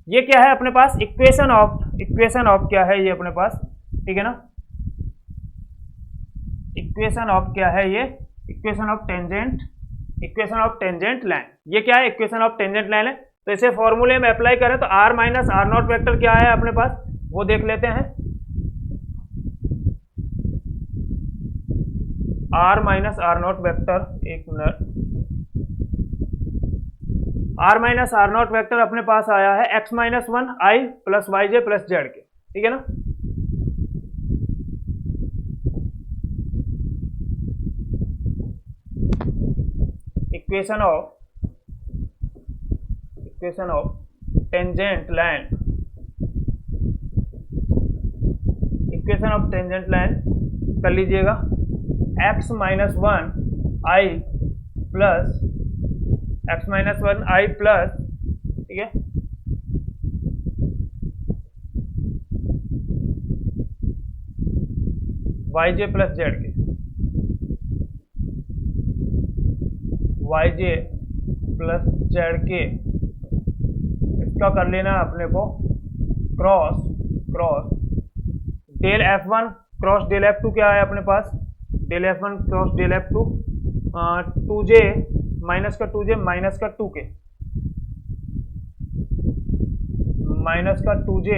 ये क्या है अपने पास, इक्वेशन ऑफ क्या है ये अपने पास, ठीक है ना, इक्वेशन ऑफ क्या है ये, इक्वेशन ऑफ टेंजेंट लाइन, ये क्या है, इक्वेशन ऑफ टेंजेंट लाइन है। तो इसे फॉर्मूले में अप्लाई करें तो R minus R not vector क्या है अपने पास, वो देख लेते हैं। R minus R not vector, एक minute, R minus R not vector अपने पास आया है x minus 1 I plus Y J plus Z K, ठीक है ना। Equation of tangent line, equation of tangent line कर लीजिएगा, x माइनस 1 आई प्लस ठीक है, Y J plus Z K, Y J plus Z के, इसका कर लेना अपने को cross del F1 cross del F2 क्या है अपने पास, del F1 cross del F2 2j minus का 2j माइनस का 2k माइनस का 2j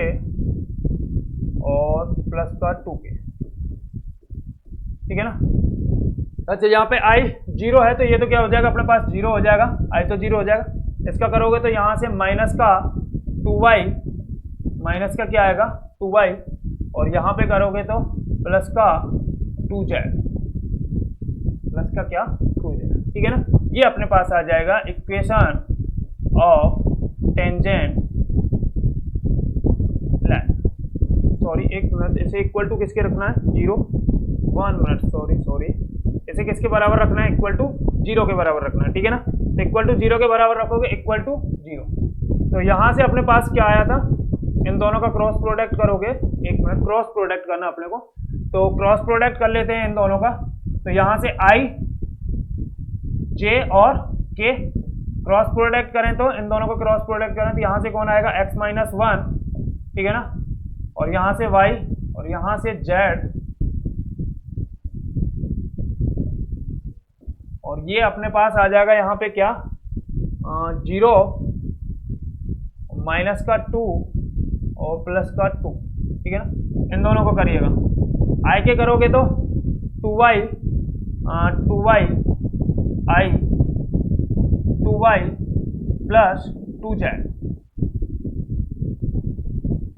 और प्लस का 2k, ठीक है ना। अच्छा यहाँ पे i 0 है तो ये तो क्या हो जाएगा अपने पास, 0 हो जाएगा, i तो 0 हो जाएगा। इसका करोगे तो यहाँ से माइनस का 2y, माइनस का क्या आएगा 2y, और यहाँ पे करोगे तो प्लस का 2z, प्लस का क्या 2z, ठीक है ना। ये अपने पास आ जाएगा equation of tangent line. Sorry एक मिनट, इसे इक्वल टू किसके रखना है, 0, 1 मिनट, सॉरी, इसे किसके बराबर रखना है, इक्वल टू 0 के बराबर रखना है, ठीक है ना। तो इक्वल टू 0 के बराबर रखोगे, इक्वल टू 0। तो यहाँ से अपने पास क्या आया था, इन दोनों का क्रॉस प्रोडक्ट करोगे, एक मिनट, क्रॉस प्रोडक्ट करना अपने को, तो क्रॉस प्रोडक्ट कर लेते हैं इन दोनों का। तो यहाँ से आई जे और के क्रॉस प्रोडक्ट करें, तो इन दोनों को क्रॉस प्रोडक्ट करें तो यहाँ से कौन आएगा, x माइनस 1, ठीक है ना, और यहाँ से y और यहाँ से z, और ये अपने पास आ जाएगा यहाँ पे क्या 0 माइनस का 2 और प्लस का 2, ठीक है ना, इन दोनों को करिएगा। आई के करोगे तो 2y आई 2y प्लस 2z।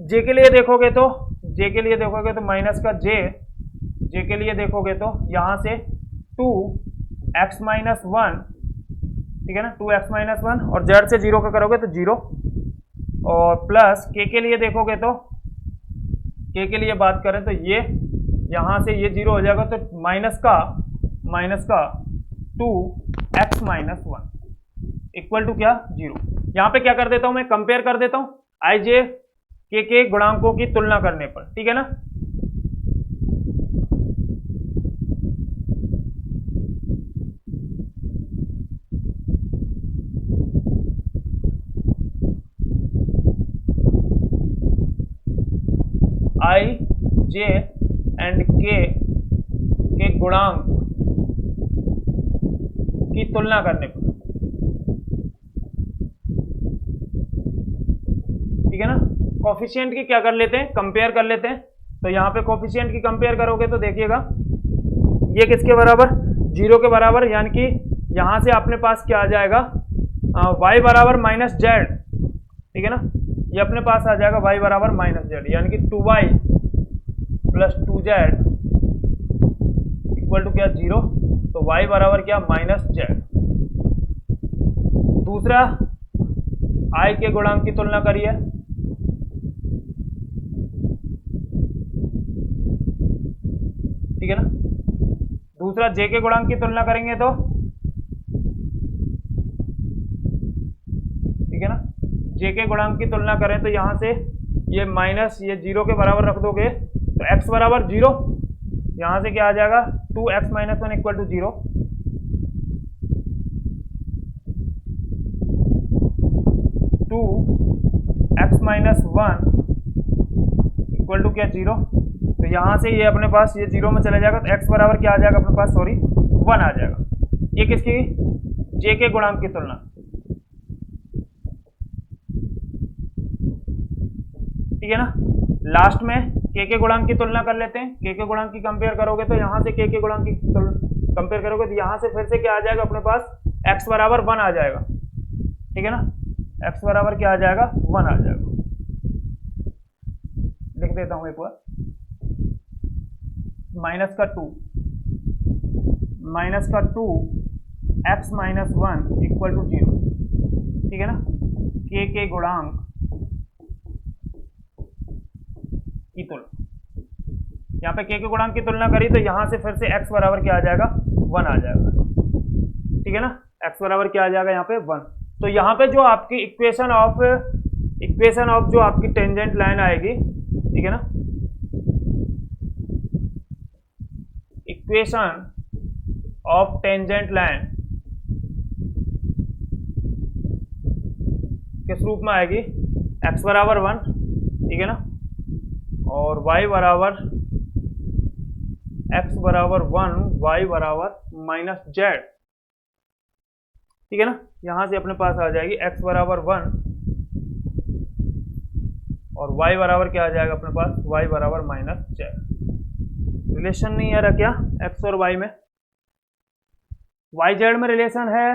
जे के लिए देखोगे तो माइनस का जे के लिए देखोगे तो यहाँ से 2x माइनस 1, ठीक है ना, 2x माइनस 1, और जेड से 0 का करोगे तो 0, और प्लस के लिए देखोगे तो के लिए बात करें तो ये यहाँ से ये 0 हो जाएगा, तो माइनस का 2x माइनस 1 इक्वल टू क्या 0। यहाँ पे क्या कर देता हूँ मैं, कंपेयर कर देता हूँ आई जे के गुणांकों की तुलना करने पर, ठीक है ना। आई जे एंड के गुणांक की तुलना करने पर, ठीक है ना। कोफिशिएंट की क्या कर लेते हैं, कंपेयर कर लेते हैं। तो यहाँ पे कोफिशिएंट की कंपेयर करोगे तो देखिएगा ये किसके बराबर, 0 के बराबर, यानी कि यहाँ से अपने पास क्या आ जाएगा, y बराबर माइनस जेड, ठीक है ना, ये अपने पास आ जाएगा y बराबर माइनस जेड, यानी कि 2y plus 2z equal to क्या 0, तो y बराबर क्या माइनस जेड। दूसरा i के गुणांक की तुलना करिए, ठीक है ना। दूसरा j के गुणांक की तुलना करेंगे तो, ठीक है ना, j के गुणांक की तुलना करें तो यहाँ से ये माइनस ये 0 के बराबर रख दोगे तो x बराबर 0, यहाँ से क्या आ जाएगा 2x minus 1 equal to 0। Two X minus 1 equal to क्या 0, तो यहाँ से ये अपने पास ये 0 में चला जाएगा, तो x बराबर क्या आ जाएगा अपने पास, सॉरी 1 आ जाएगा। ये किसकी, j के गुणांक की तुलना, ठीक है ना। लास्ट में के गुणांक की तुलना कर लेते हैं। के गुणांक की कंपेयर करोगे तो यहाँ से के गुणांक की कंपेयर करोगे तो यहाँ से फिर से क्या आ जाएगा अपने पास, x बराबर 1 आ जाएगा, ठीक है ना, x बराबर क्या आ जाएगा 1 आ जाएगा। लिख देता हूँ एक बार, माइनस का 2 x माइनस 1 इक्वल टू 0, ठीक है ना। के गुणांक की तुलना, यहाँ पे के गुणांक की तुलना करी तो यहाँ से फिर से x बराबर क्या आ जाएगा 1 आ जाएगा, ठीक है ना, x बराबर क्या आ जाएगा यहाँ पे 1। तो यहाँ पे जो आपकी इक्वेशन ऑफ जो आपकी टेंजेंट लाइन आएगी, ठीक है ना, इक्वेशन ऑफ टेंजेंट लाइन किस रूप में आएगी, x बराबर 1, ठीक है ना, और y बराबर x बराबर 1, y बराबर माइनस जेड, ठीक है ना। यहां से अपने पास आ जाएगी x बराबर 1 और y बराबर क्या आ जाएगा अपने पास, y बराबर माइनस जेड। रिलेशन नहीं आ रहा क्या x और y में, y जेड में रिलेशन है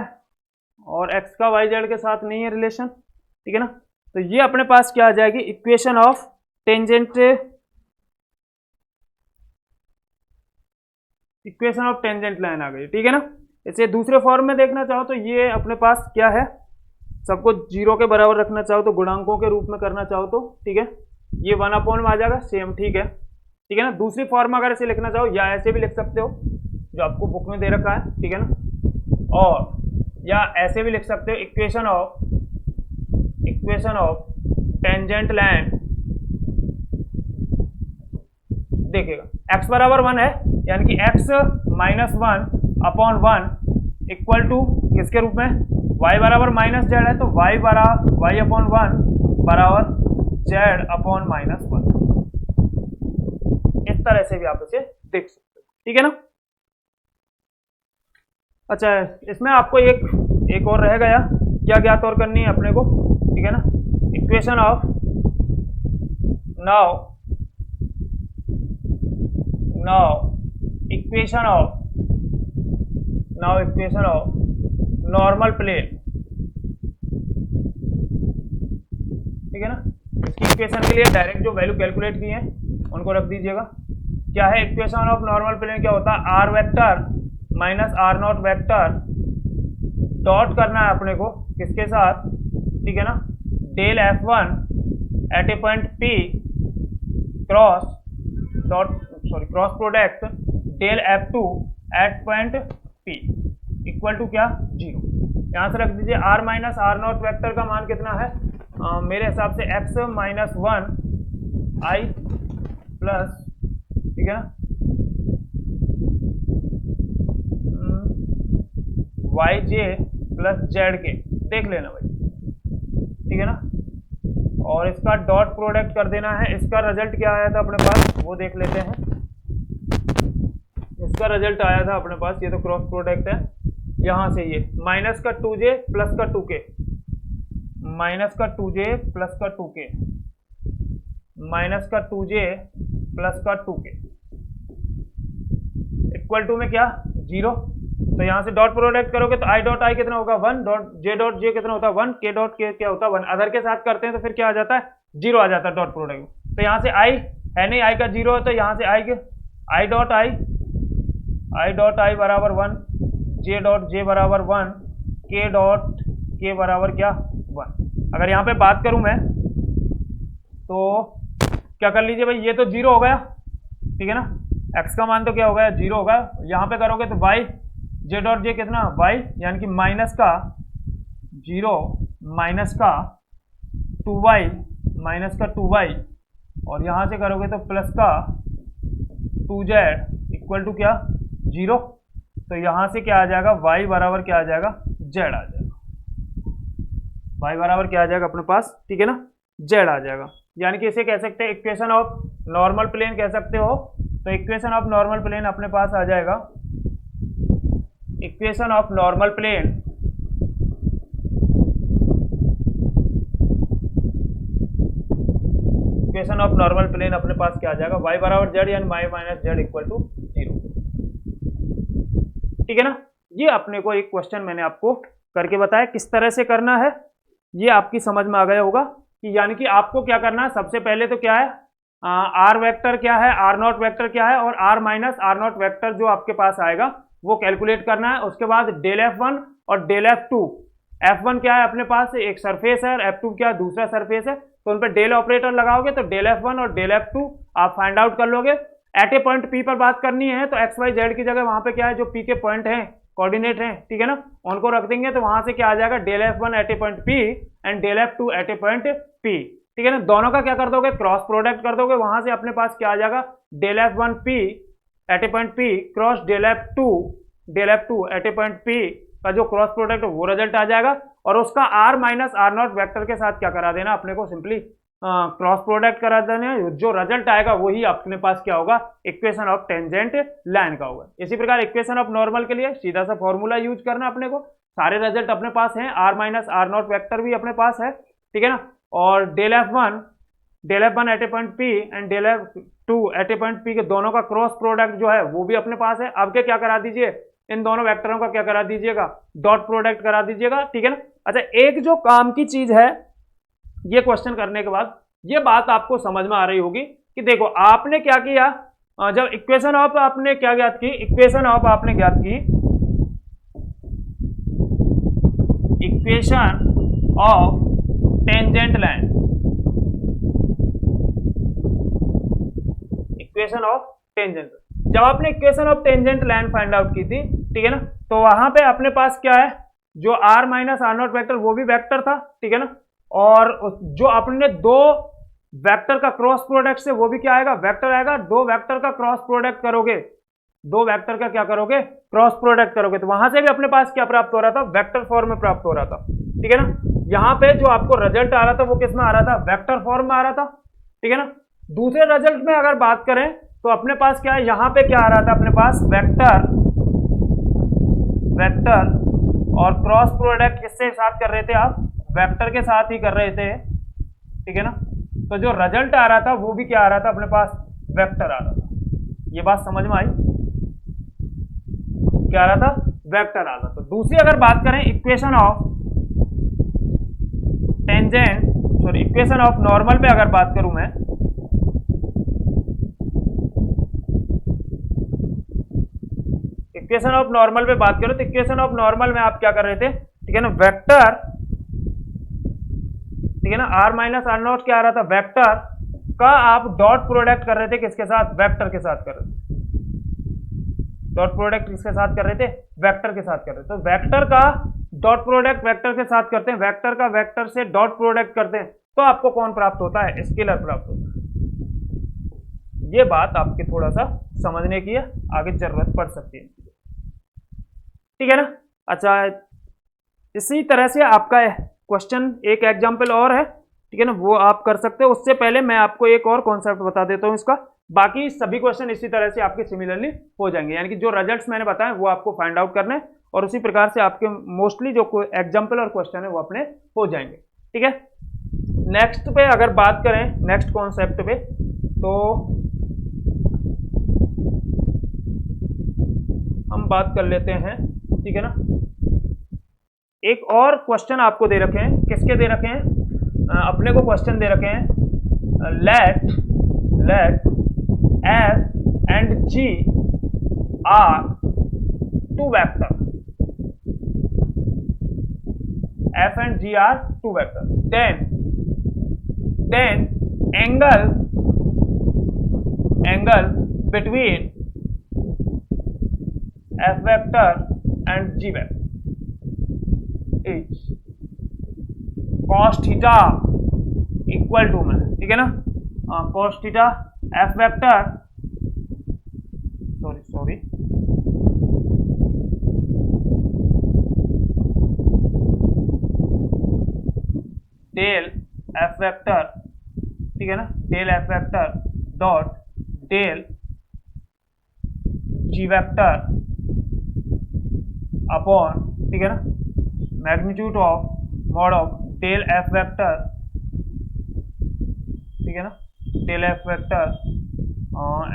और x का y जेड के साथ नहीं है रिलेशन, ठीक है ना। तो ये अपने पास क्या आ जाएगी, इक्वेशन ऑफ टेंजेंट लाइन आ गई, ठीक है ना। इसे दूसरे फॉर्म में देखना चाहो तो ये अपने पास क्या है, सबको 0 के बराबर रखना चाहो तो गुणांकों के रूप में करना चाहो तो, ठीक है, ये 1 में आ जाएगा सेम, ठीक है ना। दूसरी फॉर्म अगर इसे लिखना चाहो या ऐसे भी लिख सकते हो जो आपको बुक में दे रखा है, ठीक है ना, और या ऐसे भी लिख सकते हो, इक्वेशन ऑफ टेंजेंट लाइन, देखिएगा x बराबर 1 है, यानी कि x minus 1 upon 1 equal to किसके रूप में, y बराबर माइनस जेड है, तो y अपॉन 1 बराबर जेड अपॉन माइनस 1। इस तरह से भी आप इसे देख सकते हो, ठीक है ना। अच्छा, इसमें आपको एक और रह गया, क्या ज्ञात और करनी है अपने को, ठीक है ना, equation of now equation of normal plane, ठीक है ना। इसकी इक्वेशन के लिए डायरेक्ट जो वैल्यू कैलकुलेट की है उनको रख दीजिएगा। क्या है इक्वेशन ऑफ नॉर्मल प्लेन, क्या होता है, R vector minus R not vector dot करना है अपने को किसके साथ, ठीक है ना, del F1 at A point P cross product del F2 at point P equal to क्या, 0। यहाँ से रख दीजिए r minus R not vector का मान कितना है, मेरे हिसाब से x माइनस 1 i प्लस, ठीक है ना, yj प्लस जेड के, देख लेना भाई, ठीक है ना। और इसका डॉट प्रोडक्ट कर देना है। इसका रिजल्ट क्या आया था अपने पास वो देख लेते हैं। इसका रिजल्ट आया था अपने पास, ये तो क्रॉस प्रोडक्ट है, यहाँ से ये माइनस का 2j प्लस का 2k, माइनस का 2j प्लस का 2k, माइनस का 2j प्लस का 2k इक्वल टू में क्या, 0। तो यहाँ से डॉट प्रोडक्ट करोगे तो आई डॉट आई कितना होगा 1, डॉट जे कितना होता है 1, के डॉट के क्या होता है 1, अदर के साथ करते हैं तो फिर क्या आ जाता है, 0 आ जाता है डॉट प्रोडक्ट। तो यहाँ से आई है नहीं, आई का 0 है, तो यहाँ से आई डॉट आई बराबर 1, जे डॉट जे बराबर 1, के डॉट के बराबर क्या 1। अगर यहाँ पे बात करूँ मैं तो क्या कर लीजिए भाई, ये तो 0 हो गया, ठीक है ना, x का मान तो क्या हो गया 0 होगा। यहाँ पे करोगे तो y जे डॉट जे कितना y, यानी कि माइनस का 0 माइनस का 2y माइनस का 2y, और यहाँ से करोगे तो प्लस का 2z इक्वल टू क्या 0। तो यहाँ से क्या आ जाएगा, y बराबर क्या आ जाएगा, z आ जाएगा, y बराबर क्या आ जाएगा अपने पास, ठीक है ना, z आ जाएगा। यानी कि इसे कह सकते हैं इक्वेशन ऑफ नॉर्मल प्लेन कह सकते हो। तो इक्वेशन ऑफ नॉर्मल प्लेन अपने पास आ जाएगा, equation of normal plane equation of normal plane अपने पास क्या आ जाएगा, y बराबर z यानी y minus z equal to 0, ठीक है ना। ये अपने को एक क्वेश्चन मैंने आपको करके बताया किस तरह से करना है, ये आपकी समझ में आ गया होगा कि यानी कि आपको क्या करना है। सबसे पहले तो क्या है, आर वेक्टर क्या है, आर नॉट वेक्टर क्या है, और R minus R not vector जो आपके पास आएगा वो कैलकुलेट करना है। उसके बाद डेल F1 और डेल F2, F1 क्या है अपने पास एक सरफेस है और F2 क्या दूसरा सरफेस है, तो उन पर डेल ऑपरेटर लगाओगे तो डेल F1 और डेल F2 आप फाइंड आउट कर लोगे। एट ए पॉइंट P पर बात करनी है तो एक्स वाई जेड की जगह वहां पे क्या है, जो P के पॉइंट हैं कोऑर्डिनेट हैं, ठीक है ना, उनको रख देंगे तो वहां से क्या आ जाएगा, del F1 at A point P and del F2 at A point P, ठीक है ना। दोनों का क्या कर दोगे, क्रॉस प्रोडक्ट कर दोगे, वहां से अपने पास क्या आ जाएगा, del F1 P at A point P cross del F2 at A point P का जो क्रॉस प्रोडक्ट वो रिजल्ट आ जाएगा। और उसका r minus R not vector के साथ क्या करा देना अपने को, सिंपली क्रॉस प्रोडक्ट करा देना, जो रिजल्ट आएगा वही अपने पास क्या होगा, इक्वेशन ऑफ टेंजेंट लाइन का होगा। इसी प्रकार इक्वेशन ऑफ नॉर्मल के लिए सीधा सा फॉर्मूला यूज करना अपने को, सारे रिजल्ट अपने पास हैं, r minus R not vector भी अपने पास है, ठीक है ना। और del F1 at A point P and del F2 at A point P के दोनों का क्रॉस प्रोडक्ट जो है वो भी अपने पास है। अब क्या करा दीजिए, इन दोनों वेक्टरों का क्या करा दीजिएगा, डॉट प्रोडक्ट करा दीजिएगा, ठीक है ना। अच्छा, एक जो काम की चीज है, ये क्वेश्चन करने के बाद ये बात आपको समझ में आ रही होगी कि देखो आपने क्या किया, जब इक्वेशन ऑफ आपने क्या ज्ञात की, इक्वेशन ऑफ आपने ज्ञात की, equation of tangent line, equation of tangent, जब आपने equation of tangent line find out की थी, ठीक है ना, तो वहां पे अपने पास क्या है, जो r minus R not vector वो भी वेक्टर था, ठीक है ना, और जो अपने दो वेक्टर का क्रॉस प्रोडक्ट से वो भी क्या आएगा, वेक्टर आएगा। दो वेक्टर का क्रॉस प्रोडक्ट करोगे, दो वेक्टर का क्या करोगे, क्रॉस प्रोडक्ट करोगे, तो वहां से भी अपने पास क्या प्राप्त हो रहा था, वेक्टर फॉर्म में प्राप्त हो रहा था, ठीक है ना। यहाँ पे जो आपको रिजल्ट आ रहा था वो किस में आ रहा था, वेक्टर फॉर्म में आ रहा था, ठीक है ना। दूसरे रिजल्ट में अगर बात करें तो अपने पास क्या है, यहाँ पे क्या आ रहा था अपने पास, वेक्टर और क्रॉस प्रोडक्ट किसके साथ कर रहे थे आप, वेक्टर के साथ ही कर रहे थे, ठीक है ना। तो जो रिजल्ट आ रहा था वो भी क्या आ रहा था अपने पास, वेक्टर आ रहा था। ये बात समझ में आई, क्या आ रहा था, वेक्टर आ रहा था। दूसरी अगर बात करें equation of tangent, sorry equation of normal पे अगर बात करूं मैं, इक्वेशन ऑफ नॉर्मल पे बात करो तो इक्वेशन ऑफ नॉर्मल में आप क्या कर रहे थे, ठीक है ना, वेक्टर, ठीक है ना, r माइनस आर नॉट क्या आ रहा था, वेक्टर का आप डॉट प्रोडक्ट कर रहे थे किसके साथ, वेक्टर के साथ कर रहे थे। डॉट प्रोडक्ट किसके साथ कर रहे थे, वेक्टर के साथ कर रहे थे। तो वेक्टर का डॉट प्रोडक्ट वेक्टर के साथ करते हैं, वेक्टर का वेक्टर से डॉट प्रोडक्ट करते हैं, तो आपको कौन प्राप्त होता है, स्केलर प्राप्त होता है। ये बात आपके थोड़ा सा समझने की है, आगे जरूरत पड़ सकती है, ठीक है ना। अच्छा, इसी तरह से आपका क्वेश्चन एक एग्जाम्पल और है, ठीक है ना, वो आप कर सकते हो। उससे पहले मैं आपको एक और कॉन्सेप्ट बता देता हूं इसका, बाकी सभी क्वेश्चन इसी तरह से आपके सिमिलरली हो जाएंगे, यानी कि जो रिजल्ट्स मैंने बताए वो आपको फाइंड आउट करने और उसी प्रकार से आपके मोस्टली जो एग्जाम्पल और क्वेश्चन है वो अपने हो जाएंगे, ठीक है। नेक्स्ट पे अगर बात करें, नेक्स्ट कॉन्सेप्ट पे, तो हम बात कर लेते हैं, ठीक है ना। एक और क्वेश्चन आपको दे रखे हैं, किसके दे रखे हैं, अपने को क्वेश्चन दे रखे हैं, late f and g are two vector, f and g are two vector, then angle between f vector and g vector is cos theta equal to में, ठीक है ना, cos theta f vector, sorry del f vector, ठीक है ना, del f vector dot del g vector upon, ठीक है ना, magnitude of mod of del f vector, ठीक है ना, del f vector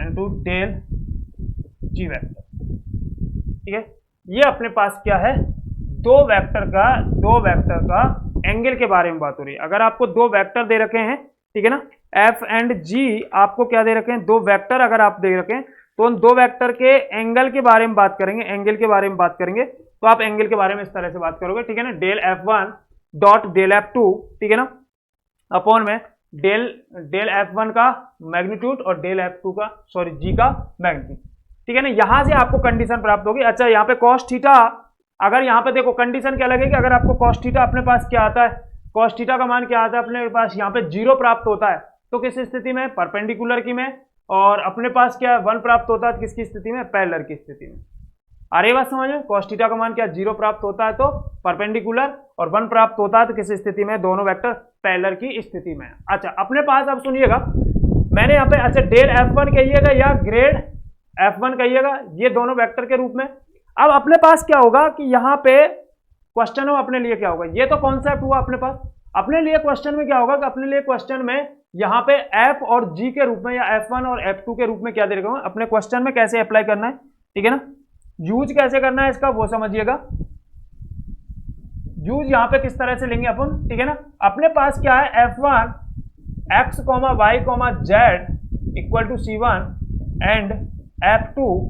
into del g vector, ठीक है। ये अपने पास क्या है, दो वेक्टर का एंगल के बारे में बात हो रही है। अगर आपको दो वेक्टर दे रखे हैं, ठीक है ना, f एंड g आपको क्या दे रखे हैं, दो वेक्टर अगर आप दे रखे हैं तो उन दो वेक्टर के एंगल के बारे में बात करेंगे, एंगल के बारे में बात करेंगे। तो आप एंगल के बारे में इस तरह से बात करोगे, ठीक है ना, del f1 dot del f2, ठीक है ना, अपॉन में डेल f1 का मैग्नीट्यूड और डेल f2 का, सॉरी g का मैग्नीट्यूड, ठीक है ना। यहां से आपको कंडीशन प्राप्त होगी। अच्छा, यहाँ पे cos थीटा, अगर यहाँ पे देखो कंडीशन क्या लगेगी, अगर आपको cos थीटा अपने पास क्या आता है, cos थीटा का मान क्या आता है अपने पास, यहाँ पे 0 प्राप्त होता है, तो किस स्थिति में, परपेंडिकुलर की में, और अपने पास क्या 1 प्राप्त होता है किसकी स्थिति में, पैरेलल की स्थिति में। अरे बात समझ में, cos थीटा का मान क्या 0 प्राप्त होता है तो परपेंडिकुलर, और 1 प्राप्त होता है तो किस स्थिति में, दोनों वेक्टर पैरेलल की स्थिति में। अच्छा, अपने पास अब सुनिएगा, मैंने यहाँ पे, अच्छा डेल f1 कहिएगा या ग्रेड f1 कहिएगा, ये दोनों वेक्टर के रूप में। अब अपने पास क्या होगा कि यहाँ पे क्वेश्चन में अपने लिए क्या होगा, ये तो कॉन्सेप्ट हुआ अपने पास, अपने लिए क्वेश्चन में क्या होगा कि अपने लिए क्वेश्चन में यहाँ पे f और g के रूप में या f1 और f2 के रूप में क्या दे रखा हूं, अपने क्वेश्चन में कैसे अप्लाई करना है, ठीक है ना, यूज कैसे करना है इसका वो समझिएगा। यूज यहाँ पे किस तरह से लेंगे अपन, ठीक है ना, अपने पास क्या है, f1 x, y, z equal to c1 and f2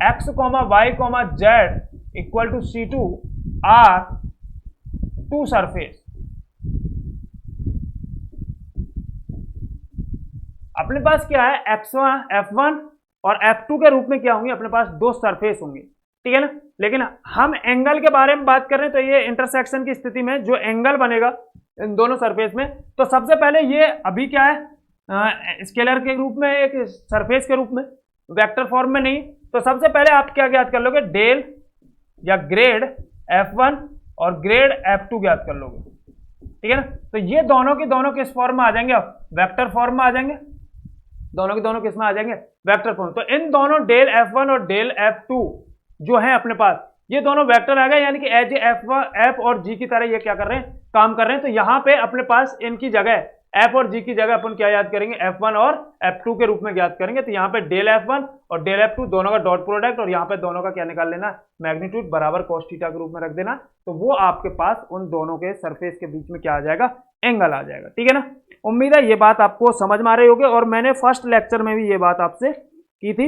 x, y, z equal to c2 are two surface. अपने पास क्या है, f1 और f2 के रूप में क्या होंगे, अपने पास दो सरफेस होंगे, ठीक है ना। लेकिन हम एंगल के बारे में बात कर रहे हैं, तो ये इंटरसेक्शन की स्थिति में जो एंगल बनेगा इन दोनों सरफेस में, तो सबसे पहले ये अभी क्या है, स्केलर के रूप में, एक सरफेस के रूप में, वेक्टर फॉर्म में नहीं। तो सबसे पहले आप क्या ज्ञात कर लोगे, डेल या ग्रेड f1 और ग्रेड f2 ज्ञात कर लोगे, ठीक है ना। तो ये दोनों के दोनों किस फॉर्म में आ जाएंगे, वेक्टर फॉर्म में आ जाएंगे, दोनों के दोनों किस में आ जाएंगे, वेक्टर फॉर्म। तो इन दोनों डेल f1 और डेल f2 जो है अपने पास, ये दोनों वेक्टर आ गए, यानी कि एज f और g की तरह ये क्या कर रहे हैं, काम कर रहे हैं। तो यहाँ पे अपने पास इनकी जगह एफ और जी की जगह अपन क्या याद करेंगे, F1 और F2 के रूप में याद करेंगे। तो यहाँ पे डेल F1 और डेल F2 दोनों का डॉट प्रोडक्ट, और यहाँ पे दोनों का क्या निकाल लेना, मैग्नीट्यूड बराबर cos थीटा के रूप में रख देना। तो वो आपके पास उन दोनों के सरफेस के बीच में क्या आ जाएगा, एंगल आ जाएगा। ठीक है ना। उम्मीद है ये बात आपको समझ में आ रही होगी, और मैंने फर्स्ट लेक्चर में भी ये बात आपसे की थी।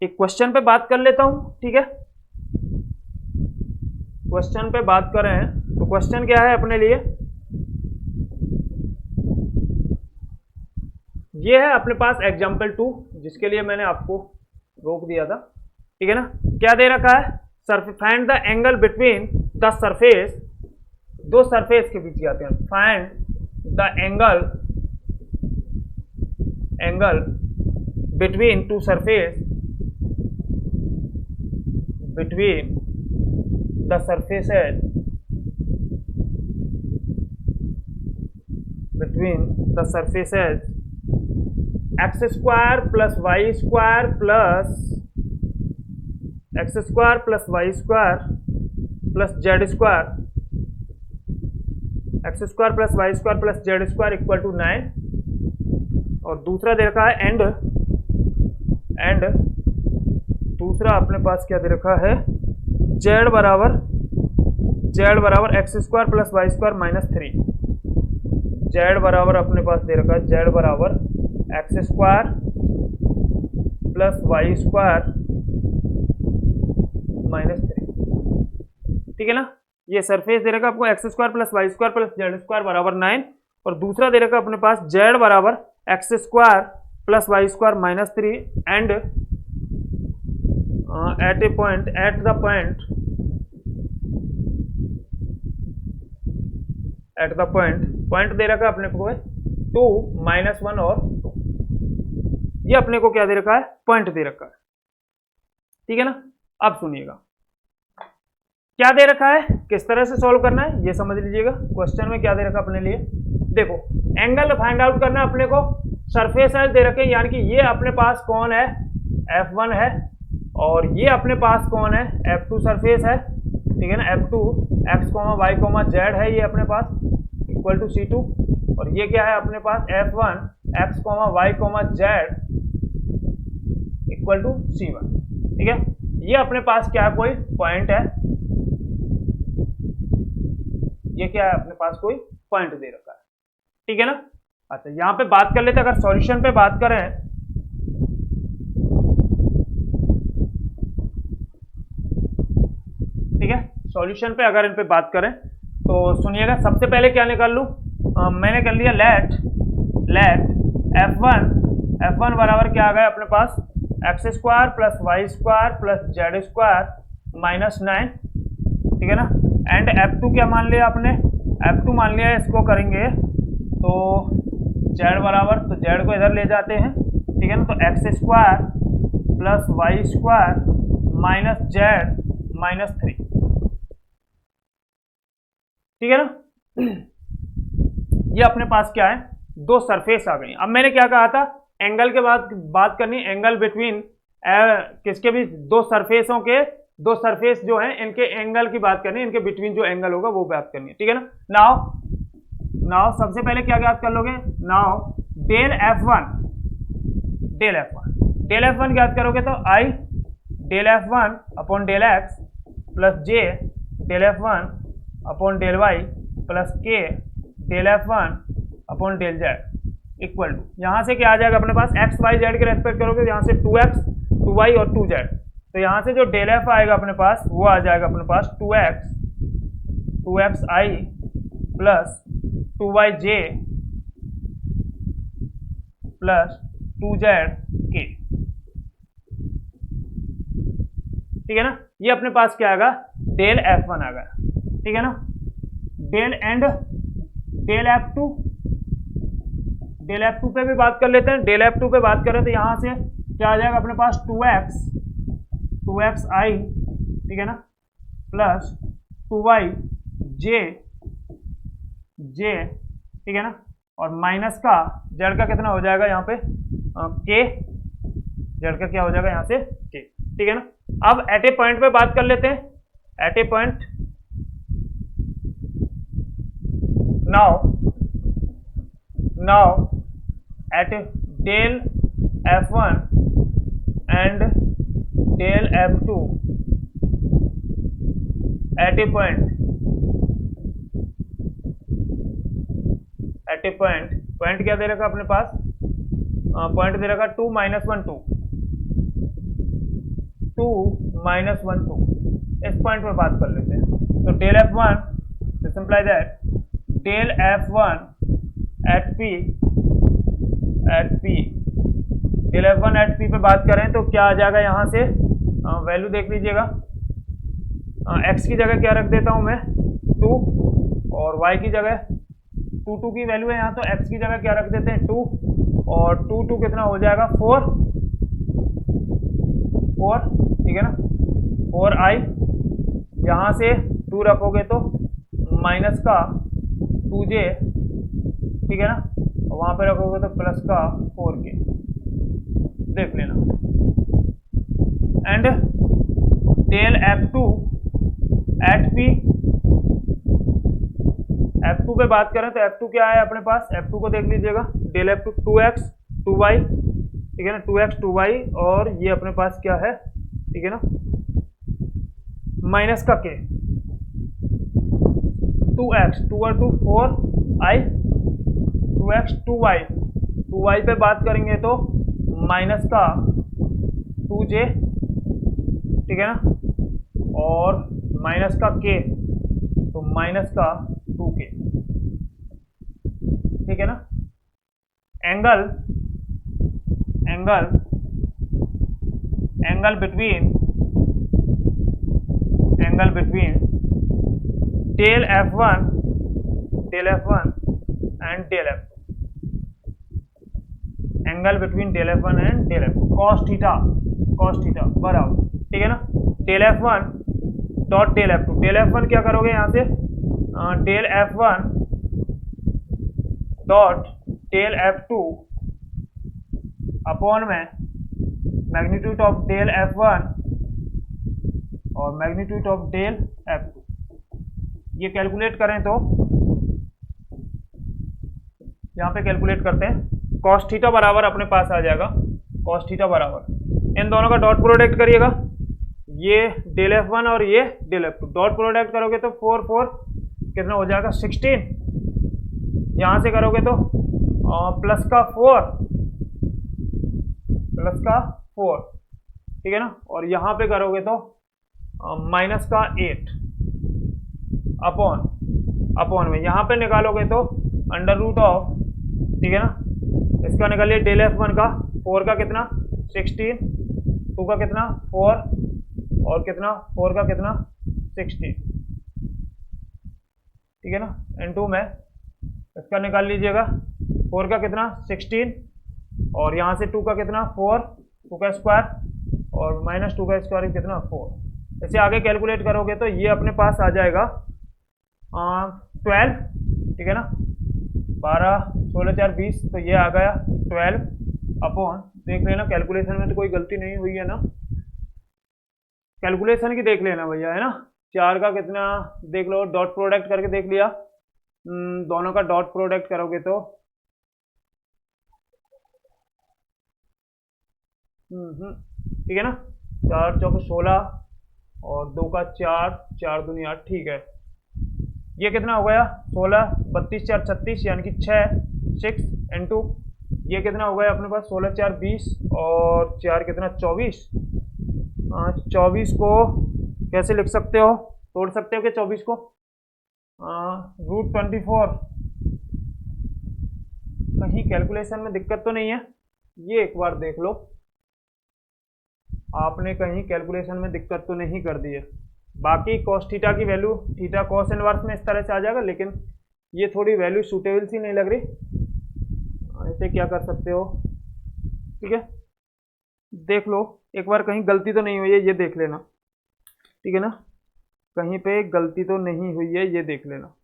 एक क्वेश्चन पे बात कर लेता हूं। ठीक है, क्वेश्चन पे बात करें तो क्वेश्चन क्या है अपने लिए, ये है अपने पास एग्जाम्पल 2, जिसके लिए मैंने आपको रोक दिया था। ठीक है ना। क्या दे रखा है, find the angle between the surface, दो सरफेस के बीच आते हैं, find the angle between two surface, between the surfaces, between the surfaces x square plus y square plus x square plus y square plus z square, x square plus y square plus z square equal to 9। और दूसरा दे रखा है and दूसरा अपने पास क्या दे रखा है, z बराबर X square plus Y square minus 3। z बराबर अपने पास दे रखा है z बराबर X square plus Y square minus 3। ठीक है ना। ये सरफेस दे रखा आपको X square plus Y square plus Z square बराबर 9, और दूसरा दे रखा अपने पास z बराबर X square plus Y square minus 3 and at the point दे रखा है अपने को 2 -1 और 2, ये अपने को क्या दे रखा है, पॉइंट दे रखा है। ठीक है ना। अब सुनिएगा क्या दे रखा है, किस तरह से सॉल्व करना है ये समझ लीजिएगा। क्वेश्चन में क्या दे रखा अपने लिए, देखो एंगल फाइंड आउट करना है अपने को, सरफेस एज दे रखे, यानी कि ये अपने पास कौन है, F1 है, और ये अपने पास कौन है, F2 सरफेस है। ठीक है ना। F2 x, y, z है ये अपने पास, इक्वल टू C2, और ये क्या है अपने पास F1 x, y, z equal to C1। ठीक है। ये अपने पास क्या है, कोई पॉइंट है, ये क्या है अपने पास कोई पॉइंट दे रखा है। ठीक है ना। अच्छा यहां पे बात कर लेते हैं, अगर सॉल्यूशन पे बात करें, ठीक है, सॉल्यूशन पे अगर इन पे बात करें तो सुनिएगा। सबसे पहले क्या निकाल लूं, मैंने कर लिया लेट F1 बराबर क्या आ गया अपने पास, x square plus Y square plus Z square minus 9। ठीक है ना। एंड F2 क्या मान लिया आपने, F2 मान लिया, इसको करेंगे तो z बराबर, तो z को इधर ले जाते हैं। ठीक है ना। तो X square plus Y square minus Z minus 3। ठीक है ना। ये अपने पास क्या है, दो सरफेस आ गई। अब मैंने क्या कहा था, एंगल के बाद बात करनी, एंगल बिटवीन किसके भी, दो सरफेसों के, दो सरफेस जो हैं इनके एंगल की बात करनी, इनके बिटवीन जो एंगल होगा वो बात करनी है। ठीक है ना। नाउ सबसे पहले क्या याद कर लोगे, नाउ डेल F1 याद करोगे तो I del F1 upon del X plus J del F1 upon del Y plus K del F1 upon del Z equal to, यहाँ से क्या आ जाएगा अपने पास, एक्स वाई जेड के रेस्पेक्ट करोगे तो यहाँ से 2x 2y और 2z, तो यहाँ से जो डेल F आएगा अपने पास वो आ जाएगा अपने पास 2x I plus 2yj plus 2zk। ठीक है ना। ये अपने पास क्या आएगा, डेल F1 आ गया। ठीक है ना। डेल एंड डेल F2 पे भी बात कर लेते हैं। डेल F2 पे बात करें तो यहाँ से क्या आ जाएगा अपने पास 2x I, ठीक है ना, प्लस 2yj, ठीक है ना, और माइनस का जेड का कितना हो जाएगा यहाँ पे k, जेड का क्या हो जाएगा यहाँ से k। ठीक है ना। अब एट ए पॉइंट पे बात कर लेते हैं। At A point now at del f1 and del f2 at a point क्या दे रखा अपने पास, पॉइंट दे रखा 2 -1 2 2 -1 2। इस पॉइंट पे बात कर लेते हैं। तो del f1 this imply that del f1 at p del f1 at p पे बात करें तो क्या आ जाएगा, यहाँ से वैल्यू देख लीजिएगा। x की जगह क्या रख देता हूँ मैं 2 और y की जगह 2 की वैल्यू है यहाँ, तो x की जगह क्या रख देते हैं 2 और 2 कितना हो जाएगा 4, ठीक है ना, 4i। यहाँ से 2 रखोगे तो माइनस का 2j, ठीक है ना, और वहाँ पे रखोगे तो प्लस का 4k, देख लेना। And del f2 at p, f2 पे बात करें तो f2 क्या है अपने पास, f2 को देख लीजिएगा, डेल f2 2x 2y, ठीक है ना, 2x 2y, और ये अपने पास क्या है, ठीक है ना, माइनस का k 2x 2 और 2 4i 2x 2y पे बात करेंगे तो माइनस का 2j, ठीक है ना, और माइनस का k तो माइनस का 2k, ठीक है ना। Angle between del f1 and del f2, angle between del f1 and del f2 cos theta बराबर, ठीक है ना, del f1 dot del f1 क्या करोगे यहाँ से, del f1 dot del f2 upon में मैग्नीट्यूड ऑफ डेल f1 और मैग्नीट्यूड ऑफ डेल f2। ये कैलकुलेट करें तो यहाँ पे कैलकुलेट करते हैं, cos थीटा बराबर अपने पास आ जाएगा, cos थीटा बराबर इन दोनों का डॉट प्रोडक्ट करिएगा, ये डेल f1 और ये डेल f2, डॉट प्रोडक्ट करोगे तो 4 कितना हो जाएगा 16, यहाँ से करोगे तो प्लस का 4, ठीक है ना, और यहाँ पे करोगे तो माइनस का 8 अपॉन में यहाँ पे निकालोगे तो अंडर रूट ऑफ, ठीक है ना, इसका निकालिए डेल f1 का 4 का कितना 16, 2 का कितना 4 और कितना 4 का कितना 16, ठीक है ना, इनटू में इसका निकाल लीजिएगा 4 का कितना 16 और यहाँ से 2 का कितना 4, 2 का स्क्वायर और माइनस 2 का स्क्वायर कितना 4। इसे आगे कैलकुलेट करोगे तो ये अपने पास आ जाएगा 12, ठीक है ना, 12 16 4 20, तो ये आ गया 12 अपॉन, देख लेना कैलकुलेशन में तो कोई गलती नहीं हुई है ना, कैलकुलेशन की देख लेना भैया, है ना। 4 का कितना देख लो, डॉट प्रोडक्ट करके देख लिया, दोनों का डॉट प्रोडक्ट करोगे तो ठीक है ना, 4 चौके 16 और 2 का 4, 4 दूनी 8, ठीक है। ये कितना हो गया 16 32 4 36 यानी कि 6 इंटू ये कितना हो गया अपने पास 16 4 20 और 4 कितना 24। 24 को कैसे लिख सकते हो, तोड़ सकते हो कि 24 को √24। कहीं कैलकुलेशन में दिक्कत तो नहीं है, ये एक बार देख लो, आपने कहीं कैलकुलेशन में दिक्कत तो नहीं कर दी है। बाकी cos थीटा की वैल्यू थीटा cos इनवर्स में इस तरह से आ जाएगा, लेकिन ये थोड़ी वैल्यू सूटेबल सी नहीं लग रही, ऐसे क्या कर सकते हो, ठीक है, देख लो एक बार कहीं गलती तो नहीं हुई है, ये देख लेना, ठीक है ना, कहीं पे गलती तो नहीं हुई है, ये देख लेना।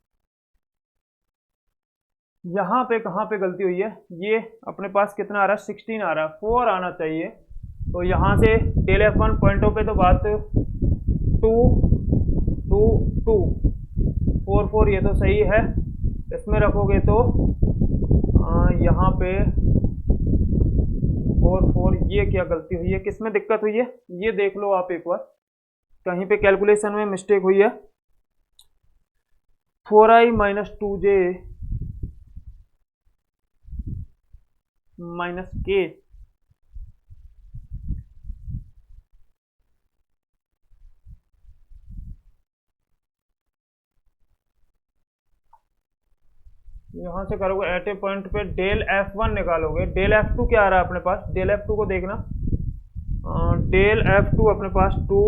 यहाँ पे कहाँ पे गलती हुई है, ये अपने पास कितना आ रहा है 16 आ रहा है, 4 आना चाहिए, तो यहाँ से डेल F1 पॉइंटों पे तो बात 2 2 2 4 4 ये तो सही है, इसमें रखोगे तो यहाँ पे 4 ये क्या गलती हुई है, किस में दिक्कत हुई है ये देख लो आप एक बार, कहीं पे कैलकुलेशन में मिस्टेक हुई है। 4i माइनस 2j माइनस के, यहां से करोगे एट ए पॉइंट पे डेल F1 निकालोगे, डेल F2 क्या आ रहा है अपने पास, डेल F2 को देखना, डेल F2 अपने पास 2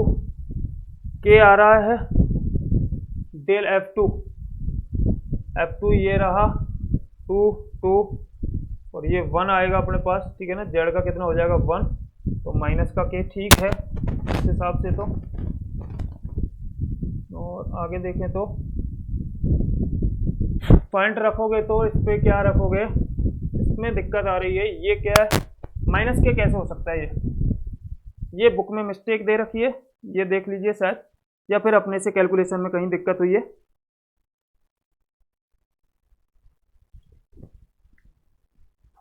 के आ रहा है, डेल F2 ये रहा 2 और ये 1 आएगा अपने पास, ठीक है ना, जेड का कितना हो जाएगा 1, तो माइनस का के, ठीक है इस हिसाब से। तो और आगे देखें तो पॉइंट रखोगे तो इस पे क्या रखोगे, इसमें दिक्कत आ रही है, ये क्या है माइनस के कैसे हो सकता है, ये बुक में मिस्टेक दे रखी है, ये देख लीजिए शायद, या फिर अपने से कैलकुलेशन में कहीं दिक्कत हुई है।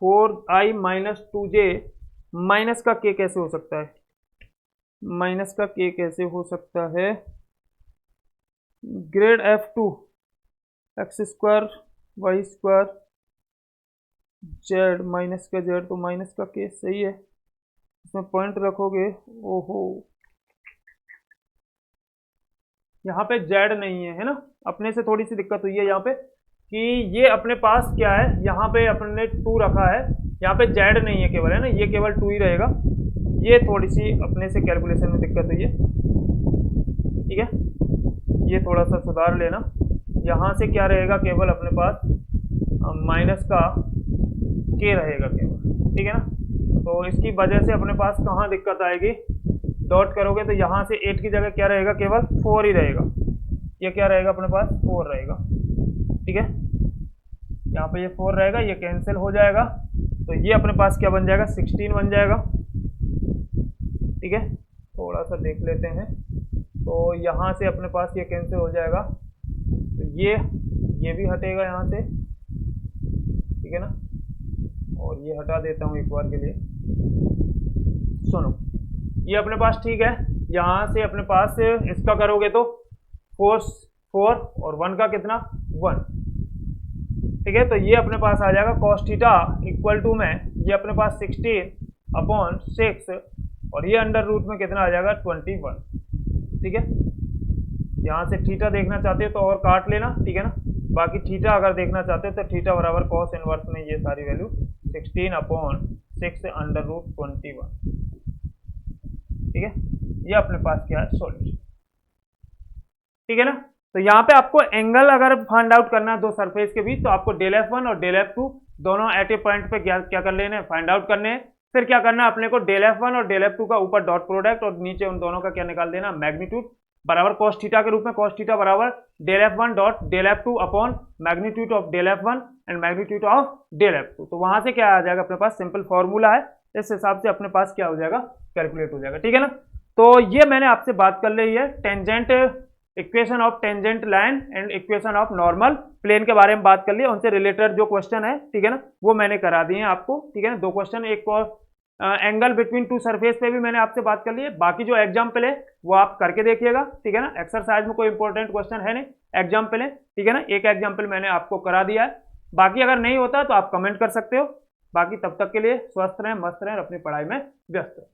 फोर आई माइनस 2j माइनस का के कैसे हो सकता है, माइनस का के कैसे हो सकता है, grad F2 x square y square z minus का जेड, तो माइनस का के सही है, इसमें पॉइंट रखोगे, ओहो यहाँ पे जेड नहीं है, है ना, अपने से थोड़ी सी दिक्कत हुई है यहाँ पे कि ये अपने पास क्या है, यहाँ पे अपने 2 रखा है, यहाँ पे जेड नहीं है केवल, है ना, ये केवल 2 ही रहेगा, ये थोड़ी सी अपने से कैलकुलेशन में दिक्कत हुई है, ठीक है, ये थोड़ा सा सुधार लेना। यहाँ से क्या रहेगा, केवल अपने पास माइनस का के रहेगा केवल, ठीक है ना, तो इसकी वजह से अपने पास कहाँ दिक्कत आएगी, डॉट करोगे तो यहाँ से 8 की जगह क्या रहेगा, केवल 4 ही रहेगा, ये क्या रहेगा अपने पास 4 रहेगा, ठीक है, यहाँ पे ये 4 रहेगा, ये कैंसिल हो जाएगा, तो ये अपने पास क्या बन जाएगा 16 बन जाएगा, ठीक है, थोड़ा सा देख लेते हैं, तो यहाँ से अपने पास ये कैंसिल हो जाएगा, तो ये भी हटेगा यहाँ से, ठीक है ना, और ये हटा देता हूँ एक बार के लिए, सुनो ये अपने पास ठीक है, यहाँ से अपने पास इसका करोगे तो 4 और 1 का कितना 1, ठीक है, तो ये अपने पास आ जाएगा cos थीटा इक्वल टू में ये अपने पास 16/6 और ये अंडर रूट में कितना आ जाएगा 21, ठीक है, यहाँ से थीटा देखना चाहते हो तो और काट लेना, ठीक है ना, बाकी थीटा अगर देखना चाहते हो तो थीटा बराबर cos इनवर्स में ये सारी वैल्यू 16/6 अंडर रूट 21, ठीक है, ये अपने पास क्या है सॉल्यूशन, ठीक है ना। तो यहाँ पे आपको एंगल अगर फाइंड आउट करना है दो सरफेस के बीच, तो आपको डेल F1 और डेल F2 दोनों एट ए पॉइंट पे क्या कर लेने हैं, फाइंड आउट करने हैं, फिर क्या करना है अपने को डेल F1 और डेल F2 का ऊपर डॉट प्रोडक्ट और नीचे उन दोनों का क्या निकाल देना, मैग्नीट्यूड बराबर cos थीटा के रूप में, cos थीटा बराबर del F1 dot del F2 upon magnitude of del F1 and magnitude of del F2, तो वहां से क्या आ जाएगा अपने पास सिंपल फॉर्मूला है, इस हिसाब से अपने पास क्या हो जाएगा कैलकुलेट हो जाएगा, ठीक है ना। तो ये मैंने आपसे बात कर ली है tangent equation of tangent line and equation of normal plane के बारे में बात कर लिया, उनसे रिलेटेड जो क्वेश्चन है, ठीक है ना, वो मैंने करा दिए हैं आपको, ठीक है ना, दो क्वेश्चन, एक एंगल बिटवीन टू सरफेस पे भी मैंने आपसे बात कर ली है, बाकी जो एग्जाम्पल है वो आप करके देखिएगा, ठीक है ना, एक्सरसाइज में कोई इंपॉर्टेंट क्वेश्चन है नहीं, एग्जाम्पल है, ठीक है ना, एक एग्जाम्पल मैंने आपको करा दिया है, बाकी अगर नहीं होता तो आप कमेंट कर सकते हो, बाकी तब तक के लिए स्वस्थ रहें, मस्त रहें, अपनी पढ़ाई में व्यस्त रहें।